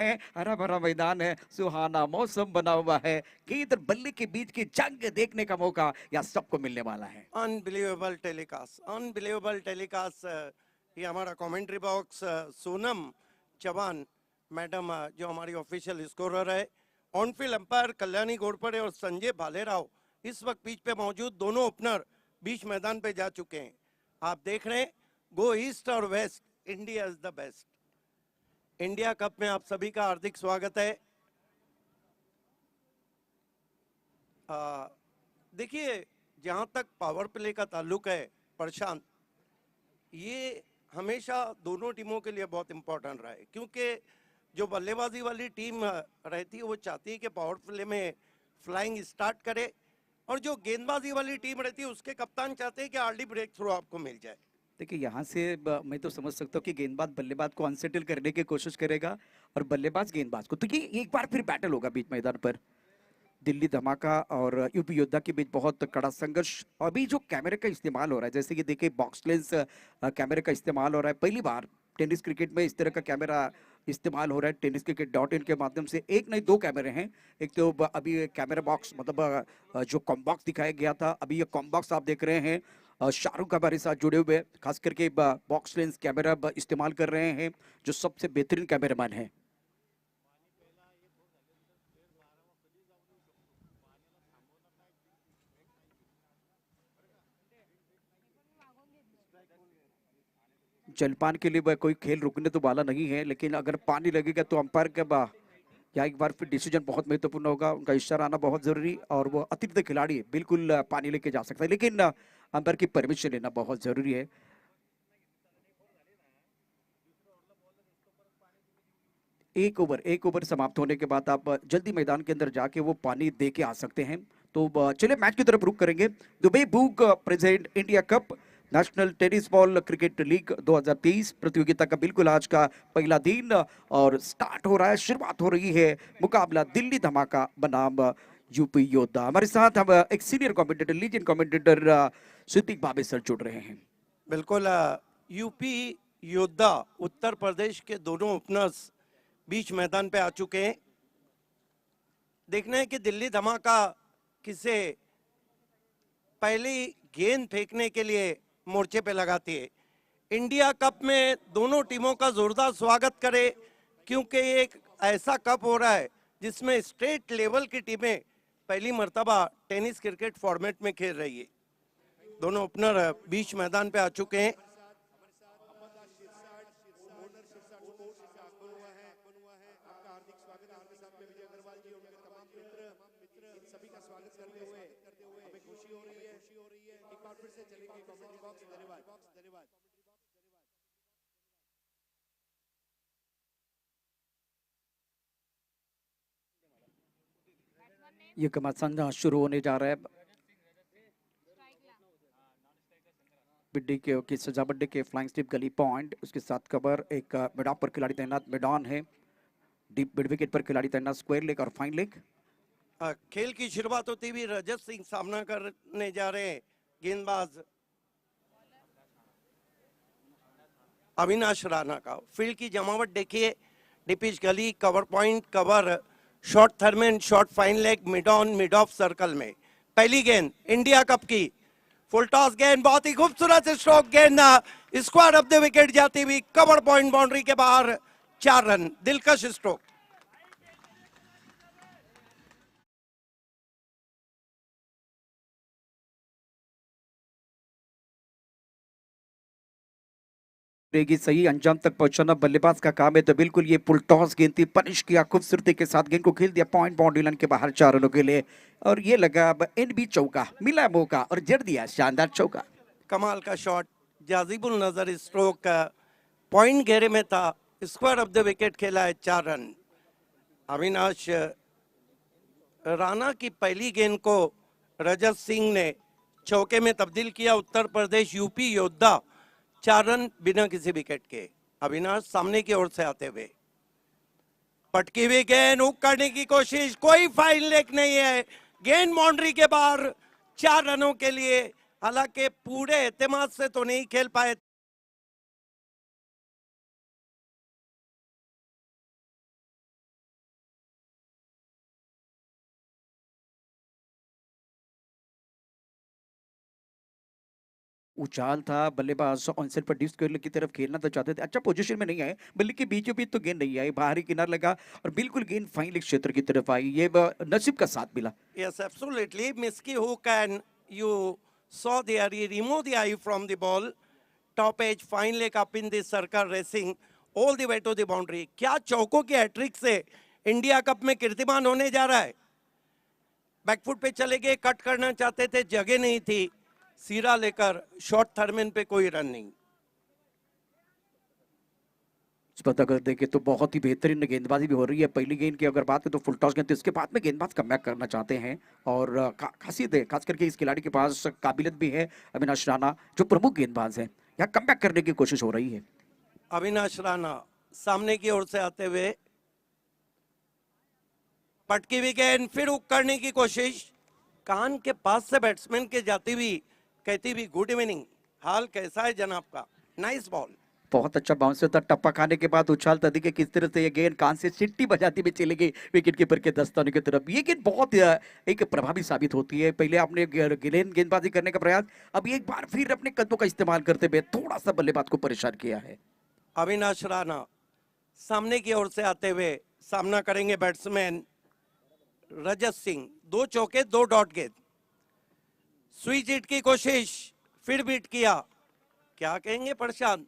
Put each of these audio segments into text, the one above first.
है, हरा भरा मैदान है, सुहाना मौसम बना हुआ है। गेंद और बल्ले के बीच की जंग देखने का मौका या सबको मिलने वाला है। Unbelievable telecast, unbelievable telecast. ये हमारा commentary box Sonam Chauhan madam जो हमारी ऑफिशियल स्कोरर है, on field umpire Kalyani Ghodpade और संजय भालेराव इस वक्त पिच पे मौजूद, दोनों ओपनर बीच मैदान पे जा चुके हैं। आप देख रहे हैं गो ईस्ट और west, India is the best. India cup में आप सभी का हार्दिक स्वागत है। देखिए, जहां तक पावर प्ले का ताल्लुक है प्रशांत, ये हमेशा दोनों टीमों के लिए बहुत इंपॉर्टेंट रहा है, क्योंकि जो बल्लेबाजी वाली टीम रहती है वो चाहती है कि पावर प्ले में फ्लाइंग स्टार्ट करे, और जो गेंदबाजी वाली टीम रहती है उसके कप्तान चाहते हैं कि अर्ली ब्रेक थ्रू आपको मिल जाए। देखिए यहाँ से मैं तो समझ सकता हूँ कि गेंदबाज बल्लेबाज को अनसेटल करने की कोशिश करेगा और बल्लेबाज गेंदबाज को, तो ये एक बार फिर बैटल होगा बीच मैदान पर। दिल्ली धमाका और यूपी योद्धा के बीच बहुत कड़ा संघर्ष। अभी जो कैमरे का इस्तेमाल हो रहा है, जैसे कि देखिए बॉक्स लेंस कैमरे का इस्तेमाल हो रहा है, पहली बार टेनिस क्रिकेट में इस तरह का कैमरा इस्तेमाल हो रहा है। TennisCricket.in के माध्यम से एक नहीं दो कैमरे हैं। एक तो अभी कैमरा बॉक्स मतलब जो कॉम बॉक्स दिखाया गया था, अभी ये कॉम बॉक्स आप देख रहे हैं। शाहरुख हमारे साथ जुड़े हुए, खास करके बॉक्स लेंस कैमरा इस्तेमाल कर रहे हैं, जो सबसे बेहतरीन कैमरामैन है। जलपान के लिए कोई खेल रुकने तो वाला नहीं है, लेकिन अगर पानी लगेगा तो अंपायर का या एक बार फिर डिसीजन बहुत महत्वपूर्ण होगा। उनका इशारा आना बहुत जरूरी, और वो अतिरिक्त खिलाड़ी बिल्कुल पानी लेके जा सकता है, लेकिन अंपायर की परमिशन लेना बहुत जरूरी है। एक ओवर समाप्त होने के बाद आप जल्दी मैदान के अंदर जाके वो पानी दे के आ सकते हैं। तो चलिए मैच की तरफ रुख करेंगे। Dubai book present India cup national tennis ball cricket league 2023 प्रतियोगिता का बिल्कुल आज का पहला दिन और स्टार्ट हो रहा है, शुरुआत हो रही है। मुकाबला दिल्ली धमाका बनाम यूपी योद्धा। हमारे साथ हम एक senior commentator, legend commentator Siddique Babe sir जुड़ रहे हैं। बिल्कुल। यूपी योद्धा उत्तर प्रदेश के दोनों ओपनर्स बीच मैदान पे आ चुके हैं। देखना है कि दिल्ली धमाका किसे पहली गेंद फेंकने के लिए मोर्चे पे लगाती है। इंडिया कप में दोनों टीमों का जोरदार स्वागत करें, क्योंकि ये एक ऐसा कप हो रहा है जिसमें स्टेट लेवल की टीमें पहली मर्तबा टेनिस क्रिकेट फॉर्मेट में खेल रही है। दोनों ओपनर बीच मैदान पे आ चुके हैं। ये घमासान शुरू होने जा रहा है। बिड्डी के सजावट के फ्लाइंग स्टिप गली पॉइंट, उसके साथ कवर एक मिड ऑफ पर खिलाड़ी तैनात, मिड ऑन है। डीप मिड विकेट पर खिलाड़ी तैनात, स्क्वायर लेग और फाइन लेग। खेल की शुरुआत होती हुई रजत सिंह सामना करने जा रहे हैं गेंदबाज अविनाश राणा का। फील्ड की जमावट देखिए, डिपिच gully, cover point, cover, short third man, short fine leg, mid on, mid off circle में। पहली गेंद इंडिया कप की फुल टॉस गेंद, बहुत ही खूबसूरत स्ट्रोक गेंद, स्क्वायर ऑफ द विकेट जाती हुई कवर पॉइंट बाउंड्री के बाहर, 4 रन, दिलकश स्ट्रोक। रहेगी, सही अंजाम तक पहुंचाना बल्लेबाज का काम है। तो बिल्कुल ये फुल टॉस गेंद थी, पनिश किया खूबसूरती के साथ, गेंद को खेल दिया पॉइंट बाउंड्री लाइन के बाहर 4 रनों के लिए। और ये लगा अब इन भी चौका, मिला मौका और जड़ दिया शानदार चौका। कमाल का शॉट, जाजिबुल नजर स्ट्रोक, पॉइंट घेरे में था, स्क्वायर ऑफ द विकेट खेला है, 4 रन। अविनाश राणा की पहली गेंद को रजत सिंह ने चौके में तब्दील किया। उत्तर प्रदेश यूपी योद्धा 4 रन बिना किसी विकेट के। अविनाश सामने की ओर से आते हुए, पटकी हुई गेंद, हुक करने की कोशिश, कोई फाइन लेग नहीं है, गेंद बाउंड्री के बाहर, 4 रनों के लिए। हालांकि पूरे एतमाद से तो नहीं खेल पाए। उछाल था, बल्लेबाज ऑनसेट पर डिस्क की तरफ खेलना तो चाहते थे, अच्छा पोजीशन में नहीं आए, बल्कि के बीचों बीच तो गेंद नहीं आई, बाहरी किनार लगा और बिल्कुल गेंद फाइन लेग क्षेत्र की तरफ आई, ये नसीब का साथ मिला। Yes, absolutely. Miski hook, and you saw there, he removed the eye from the ball. Top edge, fine leg up in the circle, racing all the way to the boundary. क्या चौकों की हैट्रिक से India cup में कीर्तिमान होने जा रहा है। Back foot पे चले गए, कट करना चाहते थे, जगह नहीं थी, सीरा लेकर शॉर्ट थर्मेन पे कोई रन नहीं। पता कर देखे तो बहुत ही बेहतरीन गेंदबाजी भी हो रही है, पहली गेंद की अगर बात करें तो फुल टॉस गेंद, तो इसके बाद में गेंदबाज कमबैक करना चाहते हैं और खासियत है, खास करके इस खिलाड़ी के पास काबिलियत भी है, अविनाश राणा जो प्रमुख गेंदबाज है, यहाँ कमबैक करने की कोशिश हो रही है। अविनाश राणा सामने की ओर से आते हुए पटकी हुई गेंद, फिर हुक करने की कोशिश, कान के पास से बैट्समैन के जाती हुई कहती हुई गुड इवनिंग, हाल कैसा है जनाब का, नाइस बॉल। बहुत अच्छा बाउंस था, टप्पा खाने के बाद उछाल था, देखिए किस तरह से ये गेंद कान से सिट्टी बजाती हुई चली गई विकेट कीपर के दस्ताने की तरफ, ये गेंद बहुत एक प्रभावी साबित होती है। पहले आपने गेंदबाजी करने का प्रयास, अब एक बार फिर अपने कदमों का इस्तेमाल करते हुए थोड़ा सा बल्लेबाज को परेशान किया है। अविनाश राणा सामने की ओर से आते हुए सामना करेंगे बैट्समैन रजत सिंह, 2 चौके 2 डॉट गेंद, स्विच हिट की कोशिश, फिर बीट किया, क्या कहेंगे प्रशांत,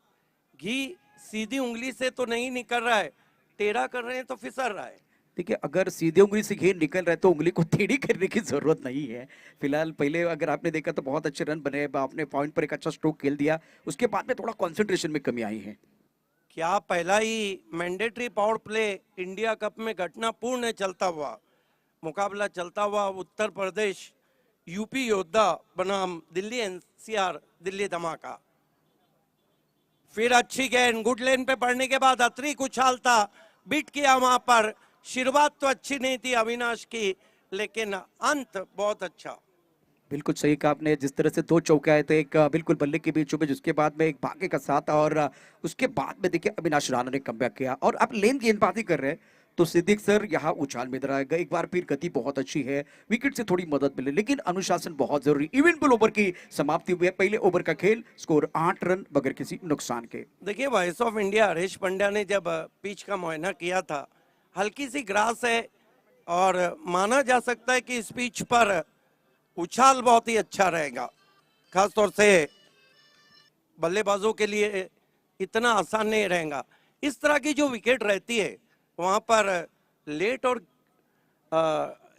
घी सीधी उंगली से तो नहीं निकल रहा है, टेढ़ा कर रहे हैं तो फिसल रहा है। देखिए अगर सीधे उंगली से घेर निकल रहा है तो उंगली को टेढ़ी करने की जरूरत नहीं है। फिलहाल पहले अगर आपने देखा तो बहुत अच्छे रन बने, आपने पॉइंट पर एक अच्छा स्ट्रोक खेल दिया, उसके बाद में थोड़ा कंसंट्रेशन में कमी आई है। क्या पहला ही mandatory power play India cup में घटनापूर्ण चलता हुआ मुकाबला चलता हुआ उत्तर प्रदेश यूपी योद्धा बनाम दिल्ली एनसीआर दिल्ली धमाका। फिर अच्छी गेंद गुड लेन पे पड़ने के बाद अतरी उछालता, बीट किया वहां पर, शुरुआत तो अच्छी नहीं थी अविनाश की, लेकिन अंत बहुत अच्छा। बिल्कुल सही कहा आपने, जिस तरह से 2 चौके आए थे, एक बिल्कुल बल्ले के बीचों में, जिसके बाद में एक भागे का साथ और उसके बाद में देखिए अविनाश राणा ने कमबैक किया और आप लेन गेंदबाजी कर रहे हैं तो सिद्दीक सर यहाँ उछाल में रहेगा, एक बार फिर गति बहुत अच्छी है, विकेट से थोड़ी मदद मिले, लेकिन अनुशासन बहुत जरूरी। इवेंटफुल ओवर की समाप्ति हुई है, पहले ओवर का खेल, स्कोर 8 रन बगैर किसी नुकसान के। देखिए voice of India Harish Pandya ने जब पिच का मुआयना किया था, हल्की सी ग्रास है और माना जा सकता है कि इस पिच पर उछाल बहुत ही अच्छा रहेगा, खासतौर से बल्लेबाजों के लिए इतना आसान नहीं रहेगा। इस तरह की जो विकेट रहती है वहां पर लेट और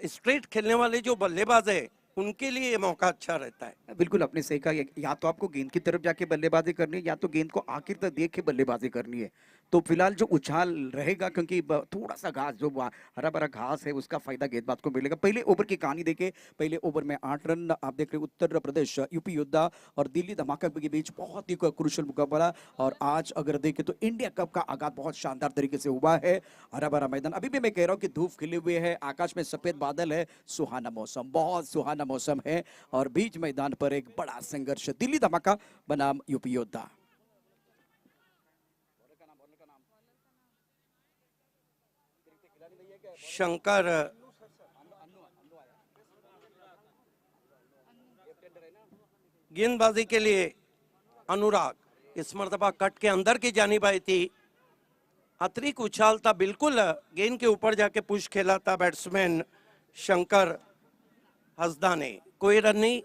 स्ट्रेट खेलने वाले जो बल्लेबाज है उनके लिए ये मौका अच्छा रहता है। बिल्कुल आपने सही कहा, या तो आपको गेंद की तरफ जाके बल्लेबाजी करनी है या तो गेंद को आखिर तक देख के बल्लेबाजी करनी है। तो फिलहाल जो उछाल रहेगा, क्योंकि थोड़ा सा घास जो हरा भरा घास है उसका फायदा गेंदबाज को मिलेगा। पहले ओवर की कहानी देखे, पहले ओवर में 8 रन आप देख रहे हैं, उत्तर प्रदेश यूपी योद्धा और दिल्ली धमाका के बीच बहुत ही क्रूशल मुकाबला। और आज अगर देखें तो इंडिया कप का आगाज बहुत शानदार तरीके से हुआ है, हरा भरा मैदान, अभी भी मैं कह रहा हूँ कि धूप खिले हुए है, आकाश में सफेद बादल है, सुहाना मौसम, बहुत सुहाना मौसम है और बीच मैदान पर एक बड़ा संघर्ष, दिल्ली धमाका बनाम यूपी योद्धा। शंकर गेंदबाजी के लिए, अनुराग इस मर्तबा कट के अंदर की जानिब आई थी, अतरिक उछालता, बिल्कुल गेंद के ऊपर जाके पुश खेला था बैट्समैन शंकर हसदा ने, कोई रन नहीं।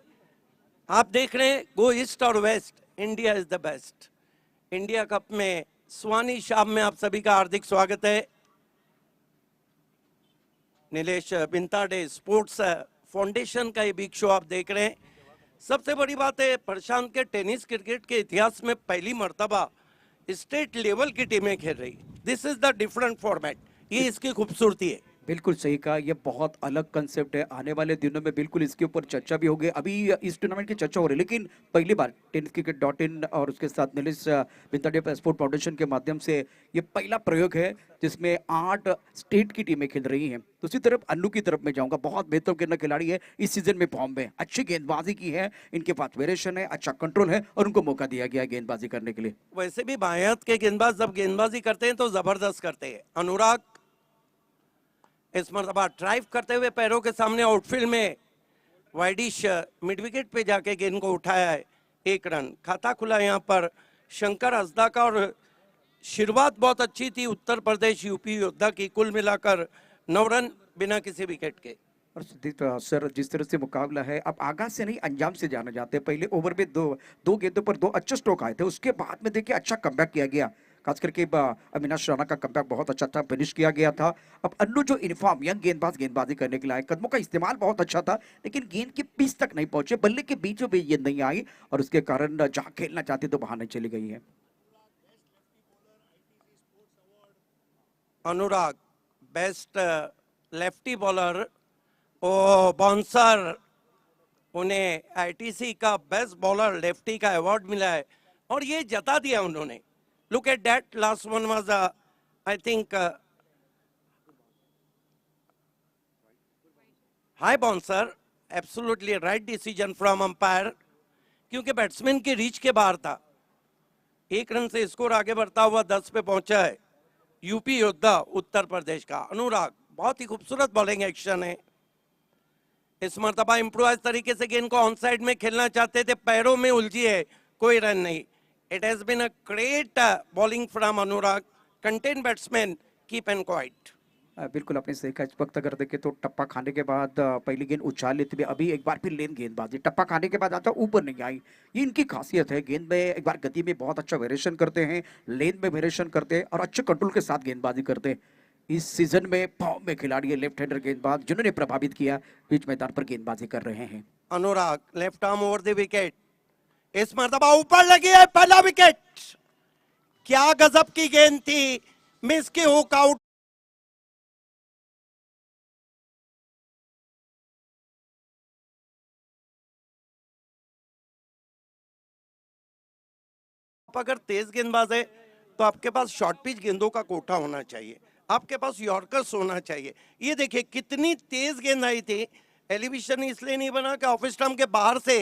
आप देख रहे हैं गो ईस्ट और west, India is the best. India cup में सुहानी शाम में आप सभी का हार्दिक स्वागत है। नीलेश बिंताडे स्पोर्ट्स फाउंडेशन का ये बिग शो आप देख रहे हैं। सबसे बड़ी बात है, प्रशांत के टेनिस क्रिकेट के इतिहास में पहली मर्तबा स्टेट लेवल की टीमें खेल रही, this is the different format, ये इसकी खूबसूरती है। बिल्कुल सही कहा, ये बहुत अलग कंसेप्ट है, आने वाले दिनों में बिल्कुल इसके ऊपर चर्चा भी होगी। अभी इस टूर्नामेंट की चर्चा हो रही है, लेकिन पहली बार TennisCricket.in और उसके साथ नीलेश बिंताडे स्पोर्ट फाउंडेशन के माध्यम से ये पहला प्रयोग है जिसमें 8 स्टेट की टीमें खेल रही हैं। दूसरी तरफ अन्नू की तरफ में जाऊंगा, बहुत बेहतरीन खिलाड़ी है, इस सीजन में फॉर्म में, अच्छी गेंदबाजी की है, इनके पास वेरिएशन है, अच्छा कंट्रोल है और उनको मौका दिया गया है गेंदबाजी करने के लिए। वैसे भी बाएं हाथ के गेंदबाज जब गेंदबाजी करते हैं तो जबरदस्त करते हैं। अनुराग इस मरतबा ड्राइव करते हुए पैरों के सामने आउटफील्ड में वाइडिश मिड विकेट पे जाके गेंद को उठाया है, 1 रन। खाता खुला यहाँ पर शंकर हसदा का और शुरुआत बहुत अच्छी थी उत्तर प्रदेश यूपी योद्धा की। कुल मिलाकर 9 रन बिना किसी विकेट के। और सर जिस तरह से मुकाबला है, अब आगाज से नहीं अंजाम से जाना जाते हैं। पहले ओवर में दो दो गेंदों पर दो अच्छे स्ट्रोक आए थे, उसके बाद में देखिए अच्छा कमबैक किया गया, खास करके अविनाश राणा का कमबैक बहुत अच्छा था, फिनिश किया गया था। अब अन्नू जो इन्फॉर्म यंग गेंदबाज गेंदबाजी करने के लिए आए, कदमों का इस्तेमाल बहुत अच्छा था, लेकिन गेंद के पीस तक नहीं पहुंचे, बल्ले के बीचों बीच गेंद नहीं आई, और उसके कारण जहां खेलना चाहते तो वहां नहीं चली गई है। अनुराग बेस्ट लेफ्टी बॉलर, ओ बाउंसर, उन्हें आईटीसी का बेस्ट बॉलर लेफ्टी का अवार्ड मिला है और ये जता दिया उन्होंने। Look at that, last one was I think high bouncer, absolutely right decision from umpire, क्योंकि बैट्समैन की रीच के बाहर था। 1 रन से स्कोर आगे बढ़ता हुआ 10 पे पहुंचा है यूपी योद्धा उत्तर प्रदेश का। अनुराग बहुत ही खूबसूरत बॉलिंग एक्शन है। इस मरतबा इम्प्रोवाइज तरीके से गेंद को ऑन साइड में खेलना चाहते थे, पैरों में उलझी है, कोई रन नहीं। It has been a great bowling from Anurag, contain batsman, keep and quiet. बिल्कुल आपने सही कहा। इस वक्त अगर देखें तो टप्पा खाने के बाद पहली गेंद उछाल लेते हुए अभी एक बार फिर लेन गेंदबाजी, टप्पा खाने के बाद आता ऊपर नहीं आई, ये इनकी खासियत है। गेंद में एक बार गति में बहुत अच्छा वेरिएशन करते हैं, लेन में वेरिएशन करते हैं और अच्छे कंट्रोल के साथ गेंदबाजी करते हैं। इस सीजन में फॉर्म में खिलाड़ी है लेफ्ट हैंडर गेंदबाज, जिन्होंने प्रभावित किया, बीच मैदान पर गेंदबाजी कर रहे हैं। Anurag left arm over the wicket, इस मरतबा ऊपर लगी है, पहला विकेट। क्या गजब की गेंद थी, मिस की हुक आउट। अगर तेज गेंदबाज है तो आपके पास शॉर्ट पिच गेंदों का कोठा होना चाहिए, आपके पास यॉर्कर्स होना चाहिए। ये देखिए कितनी तेज गेंद आई थी। एलिवेशन इसलिए नहीं बना कि ऑफ स्टंप के बाहर से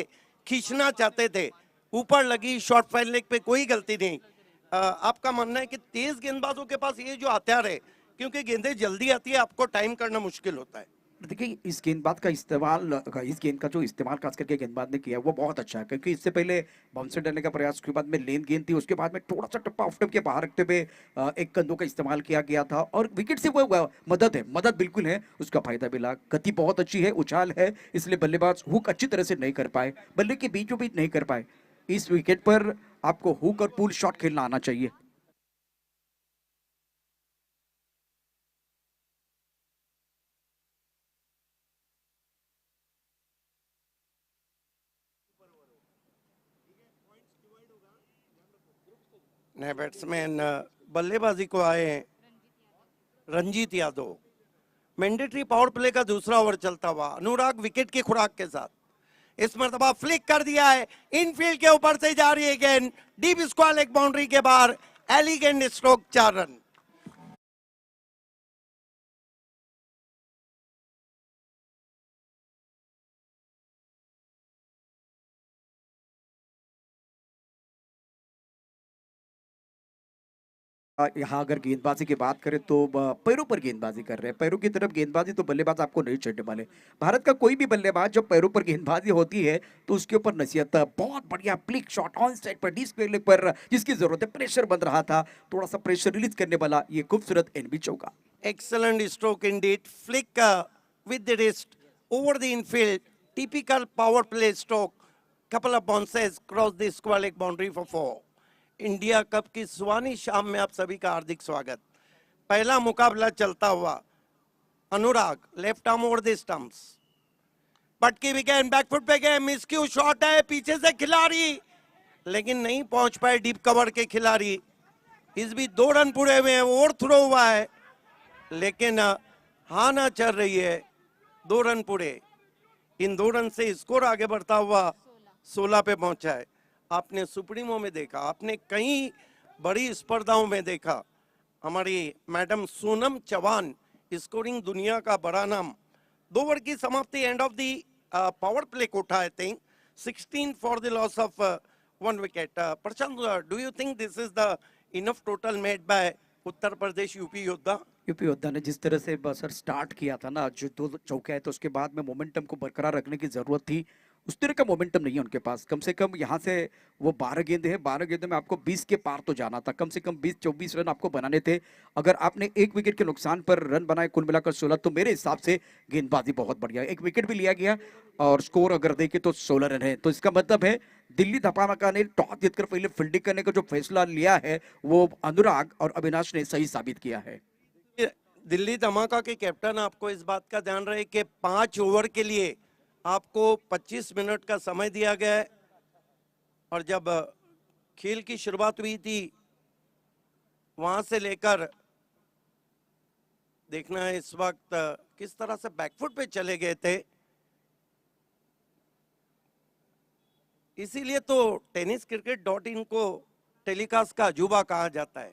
खींचना चाहते थे, ऊपर लगी, शॉर्ट फाइन लेग पे कोई गलती नहीं। आपका मानना है कि तेज गेंदबाजों के पास ये जो हथियार है, क्योंकि गेंदें जल्दी आती है, आपको टाइम करना मुश्किल होता है। देखिए इस गेंदबाज का इस्तेमाल, इस गेंद का जो इस्तेमाल खास करके गेंदबाज ने किया वो बहुत अच्छा है, क्योंकि इससे पहले बाउंसर डालने का प्रयास, उसके बाद में लेन गेंद थी, उसके बाद में थोड़ा सा टप्पा ऑफ स्टंप के बाहर रखते हुए एक कंधों का इस्तेमाल किया गया था, और विकेट से वो मदद है, मदद बिल्कुल है, उसका फायदा मिला। गति बहुत अच्छी है, उछाल है, इसलिए बल्लेबाज हुक अच्छी तरह से नहीं कर पाए, बल्ले के बीचों बीच नहीं कर पाए। इस विकेट पर आपको हुक और पुल शॉट खेलना आना चाहिए। नए बैट्समैन बल्लेबाजी को आए हैं Ranjit Yadav. Mandatory power play का दूसरा ओवर चलता हुआ, अनुराग विकेट की खुराक के साथ इस मरतबा फ्लिक कर दिया है, इनफील्ड के ऊपर से जा रही है गेंद, डीप स्क्वायर लेग बाउंड्री के बाहर, एलिगेंट स्ट्रोक, 4 रन। यहाँ अगर गेंदबाजी की बात करें तो पैरों पर गेंदबाजी कर रहे हैं, पैरों की तरफ गेंदबाजी तो बल्लेबाज आपको नहीं छेड़ने वाले। भारत का कोई भी बल्लेबाज जब पैरों पर गेंदबाजी होती है तो उसके ऊपर नसीहत, बहुत बढ़िया फ्लिक शॉट ऑन साइड पर, डी स्क्वायर लेग पर, जिसकी जरूरत है, प्रेशर बन रहा था, थोड़ा सा प्रेशर रिलीज करने वाला ये खूबसूरत एनबी चौका। Excellent stroke indeed. Flick with the wrist over the infield. Typical power play stroke. Couple of bounces cross the square leg boundary for 4. India cup की सुहानी शाम में आप सभी का हार्दिक स्वागत। पहला मुकाबला चलता हुआ, Anurag left arm over the stumps, पटकी विकेट, बैकफुट पे गए, मिसक्यू शॉट है, पीछे से खिलाड़ी लेकिन नहीं पहुंच पाए, डीप कवर के खिलाड़ी। इस भी 2 रन पूरे हुए हैं, ओवर थ्रो हुआ है लेकिन हाना चल रही है। 2 रन पूरे, इन 2 रन से स्कोर आगे बढ़ता हुआ 16 पे पहुंचा है। आपने सुप्रीमो में देखा, आपने कई बड़ी स्पर्धाओं में देखा, हमारी मैडम सोनम चौहान स्कोरिंग दुनिया का बड़ा नाम। 2 ओवर की समाप्ति, end of the power play कोठा, I think 16 for the loss of 1 wicket. Prashant, do you think this is the enough total made by Uttar Pradesh UP Yoddha? UP Yoddha ने जिस तरह से सर स्टार्ट किया था ना, जो 2 चौके आए तो उसके बाद में मोमेंटम को बरकरार रखने की जरूरत थी, उस तरह का मोमेंटम नहीं है उनके पास। कम से कम यहाँ से वो 12 गेंदे हैं, 12 गेंदों में आपको 20 के पार तो जाना था, कम से कम 20-24 रन आपको बनाने थे। अगर आपने एक विकेट के नुकसान पर रन बनाए कुल मिलाकर 16, तो मेरे हिसाब से गेंदबाजी बहुत बढ़िया है। एक विकेट भी लिया गया और स्कोर अगर देखें तो 16 रन है, तो इसका मतलब है दिल्ली धमाका ने टॉस जीतकर पहले फील्डिंग करने का जो फैसला लिया है वो अनुराग और अविनाश ने सही साबित किया है। ये दिल्ली धमाका के कैप्टन, आपको इस बात का ध्यान रहे कि 5 ओवर के लिए आपको 25 मिनट का समय दिया गया है, और जब खेल की शुरुआत हुई थी वहां से लेकर देखना है इस वक्त किस तरह से बैकफुट पे चले गए थे। इसीलिए तो TennisCricket.in को टेलीकास्ट का अजूबा कहा जाता है।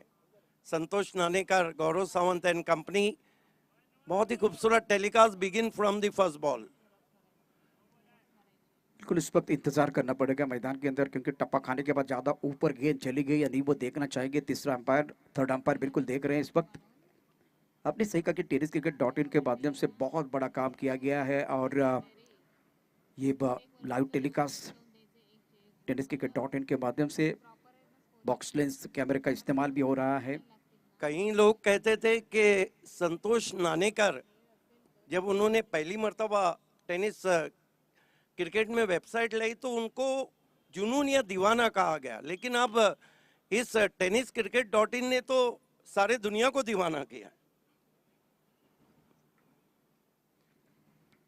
संतोष नानेकर, गौरव सावंत एंड कंपनी, बहुत ही खूबसूरत telecast, begin from the first ball. बिल्कुल इस वक्त इंतजार करना पड़ेगा मैदान के अंदर, क्योंकि टप्पा खाने के बाद ज्यादा ऊपर गेंद चली गई या नहीं वो देखना चाहेंगे। तीसरा अंपायर, थर्ड अंपायर बिल्कुल देख रहे हैं इस वक्त। आपने सही कहा कि TennisCricket.in के माध्यम से बहुत बड़ा काम किया गया है, और ये लाइव टेलीकास्ट TennisCricket.in के माध्यम से बॉक्स लेंस कैमरे का इस्तेमाल भी हो रहा है। कई लोग कहते थे कि संतोष नानेकर जब उन्होंने पहली मर्तबा टेनिस क्रिकेट में वेबसाइट लाई तो उनको जुनून या दीवाना कहा गया, लेकिन अब इस TennisCricket.in ने तो सारे दुनिया को दीवाना किया।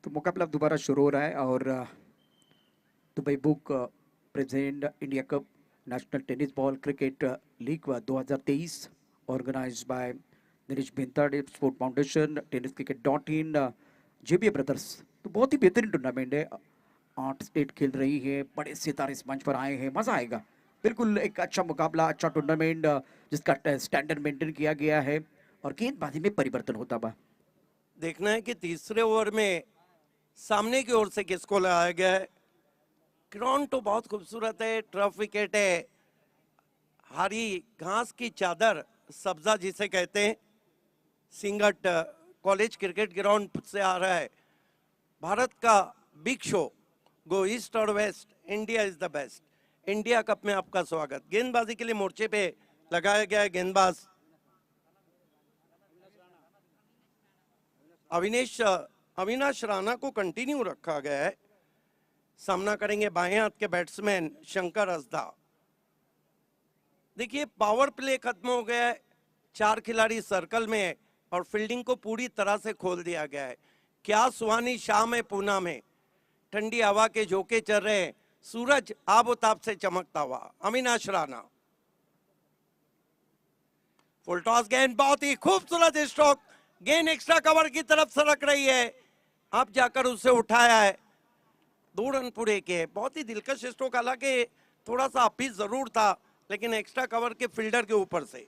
तो मुकाबला दोबारा शुरू हो रहा है, और Dubai book present India cup national tennis ball cricket league 2023 organised by Dinesh Bhintade sport foundation, TennisCricket.in, JBA brothers. तो बहुत ही बेहतरीन टूर्नामेंट है। 8 स्टेट खेल रही है, बड़े सितारे इस मंच पर आए हैं, मजा आएगा। बिल्कुल एक अच्छा मुकाबला, अच्छा टूर्नामेंट जिसका स्टैंडर्ड मेंटेन किया गया है, और गेंदबाजी में परिवर्तन होता बा। देखना है कि तीसरे ओवर में सामने की ओर से किसको लगाया गया है। ग्राउंड तो बहुत खूबसूरत है, टर्फ विकेट है, हरी घास की चादर, सब्जा जिसे कहते हैं। सिंगट कॉलेज क्रिकेट ग्राउंड से आ रहा है भारत का बिग शो, गो ईस्ट और west, India is the best. India cup में आपका स्वागत। गेंदबाजी के लिए मोर्चे पे लगाया गया है गेंदबाज अविनाश राणा को कंटिन्यू रखा गया है। सामना करेंगे बाएं हाथ के बैट्समैन शंकर असदा। देखिए पावर प्ले खत्म हो गया है, 4 खिलाड़ी सर्कल में है और फील्डिंग को पूरी तरह से खोल दिया गया है। क्या सुहानी शाम है पूना में, ठंडी हवा के झोंके चल रहे हैं, सूरज आबोताब से चमकता हुआ। अविनाश राणा फुल टॉस गेंद, बहुत ही खूबसूरत स्ट्रोक, गेंद एक्स्ट्रा कवर की तरफ सरक रही है, अब जाकर उसे उठाया है। 2 रन पूरे किए, बहुत ही दिलकश स्ट्रोक, हालांकि थोड़ा सा अपीच जरूर था लेकिन एक्स्ट्रा कवर के फील्डर के ऊपर से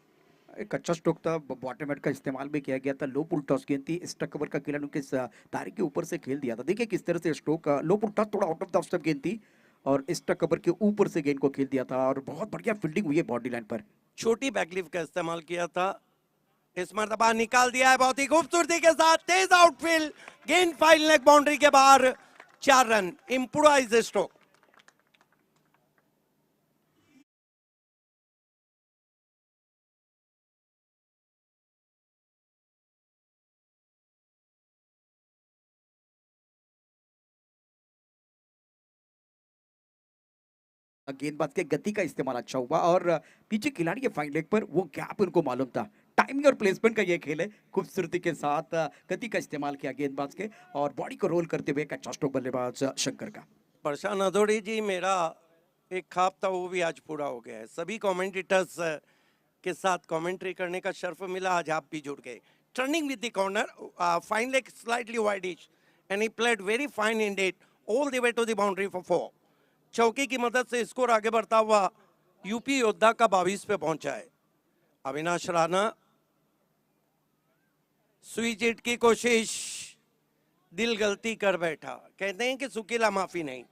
एक अच्छा स्ट्रोक था, बॉटम हेड का इस्तेमाल भी किया गया था। लो पुल टॉस गेंद थी, एक्स्ट्रा कवर का खिलाड़ी उनके तारे के ऊपर से खेल दिया था। देखिए किस तरह से स्ट्रोक, लो पुल टॉस थोड़ा आउट ऑफ द स्टंप गेंद थी और एक्स्ट्रा कवर के ऊपर से गेंद को खेल दिया था, और बहुत बढ़िया फील्डिंग हुई है बॉडी लाइन पर। छोटी बैकलिफ्ट का इस्तेमाल किया था, इस मरतबा निकाल दिया है बहुत ही खूबसूरती के साथ, तेज आउटफील्ड, गेंद फाइल लेग बाउंड्री के बाहर, 4 रन, इंप्रोवाइज स्ट्रोक। गेंदबाज के गति का इस्तेमाल अच्छा हुआ, और पीछे खिलाड़ी के फाइन लेग पर वो गैप उनको मालूम था। टाइमिंग और प्लेसमेंट का ये खेल है, खूबसूरती के साथ गति का इस्तेमाल किया गेंदबाज के, और बॉडी को रोल करते हुए एक अच्छा स्ट्रोक बल्लेबाज शंकर का। प्रशांत अधोड़ी जी, मेरा एक ख्वाब था वो भी आज पूरा हो गया है। सभी कमेंटेटर्स के साथ कमेंट्री करने का शर्फ मिला, आज आप भी जुड़ गए। Turning with the corner, fine leg slightly wideish and he played very fine indeed all the way to the boundary for 4। चौकी की मदद से स्कोर आगे बढ़ता हुआ यूपी योद्धा का 22 पे पहुंचा है। अविनाश राणा, स्विच हिट की कोशिश, दिल गलती कर बैठा, कहते हैं कि सुकीला माफी नहीं।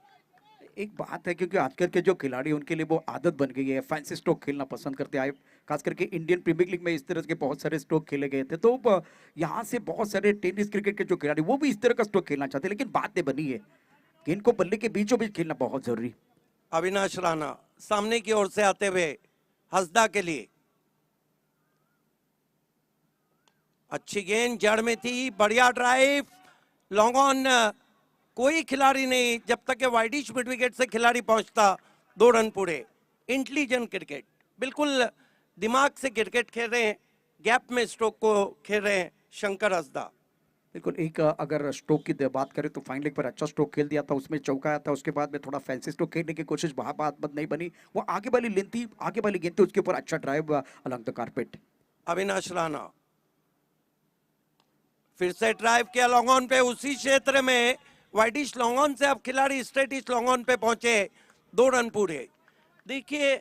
एक बात है, क्योंकि आजकल के जो खिलाड़ी उनके लिए वो आदत बन गई है, फैंसी स्ट्रोक खेलना पसंद करते आए, खास करके इंडियन प्रीमियर लीग में इस तरह के बहुत सारे स्ट्रोक खेले गए थे। तो यहाँ से बहुत सारे टेनिस क्रिकेट के जो खिलाड़ी वो भी इस तरह का स्ट्रोक खेलना चाहते हैं, लेकिन बातें बनी है गेंद को बल्ले के बीचों बीच खेलना बहुत जरूरी। अविनाश राणा सामने की ओर से आते हुए हसदा के लिए, अच्छी गेंद जड़ में थी, बढ़िया ड्राइव, लॉन्ग ऑन। कोई खिलाड़ी नहीं, जब तक के वाइडिश मिड विकेट से खिलाड़ी पहुंचता 2 रन पूरे। इंटेलिजेंट क्रिकेट, बिल्कुल दिमाग से क्रिकेट खेल रहे हैं, गैप में स्ट्रोक को खेल रहे हैं शंकर हसदा। बिल्कुल एक अगर स्ट्रोक की बात करें तो फाइन लेग पर अच्छा स्ट्रोक खेल दिया था, उसमें चौका आया था, उसके बाद में थोड़ा फैंसी स्ट्रोक खेलने की कोशिश वहां बात नहीं बनी। वो आगे वाली लेंथ थी, आगे वाली गेंद थी, उसके ऊपर अच्छा drive along the carpet. Avinash Rana फिर से ड्राइव किया लॉन्ग ऑन पे, उसी क्षेत्र में वाइडिश लॉन्ग ऑन से अब खिलाड़ी स्ट्रेटिश लॉन्ग ऑन पे पहुंचे, 2 रन पूरे। देखिए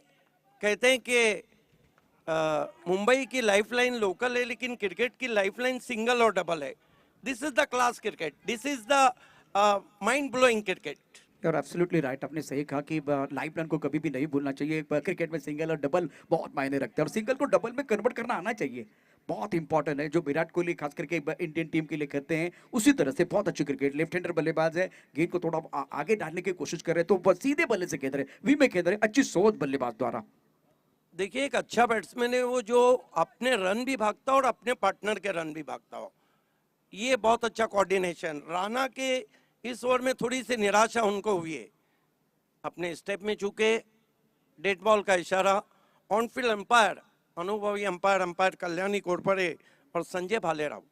कहते हैं कि मुंबई की लाइफलाइन लोकल है, लेकिन क्रिकेट की लाइफलाइन सिंगल और डबल है। This is the class cricket, this is the mind blowing cricket. और एब्सोल्युटली राइट, आपने सही कहा कि लाइफ लाइन को कभी भी नहीं भूलना चाहिए। क्रिकेट में सिंगल और डबल बहुत मायने रखते हैं, और सिंगल को डबल में कन्वर्ट करना आना चाहिए, बहुत इंपॉर्टेंट है। जो विराट कोहली खास करके इंडियन टीम के लिए करते हैं, उसी तरह से बहुत अच्छी क्रिकेट। लेफ्ट हैंडर बल्लेबाज है, गेंद को थोड़ा आगे डालने की कोशिश कर रहे हैं तो बस सीधे बल्ले से खेल रहे, वी में खेल रहे, अच्छी सोच बल्लेबाज द्वारा। देखिए एक अच्छा बैट्समैन है वो, जो अपने रन भी भागता हो और अपने पार्टनर के रन भी भागता हो, ये बहुत अच्छा कोऑर्डिनेशन। राणा के इस ओवर में थोड़ी सी निराशा उनको हुई है, अपने स्टेप में चूके, डेड बॉल का इशारा। ऑन फील्ड अंपायर अनुभवी अंपायर कल्याणी कोरपरे और संजय भालेराव।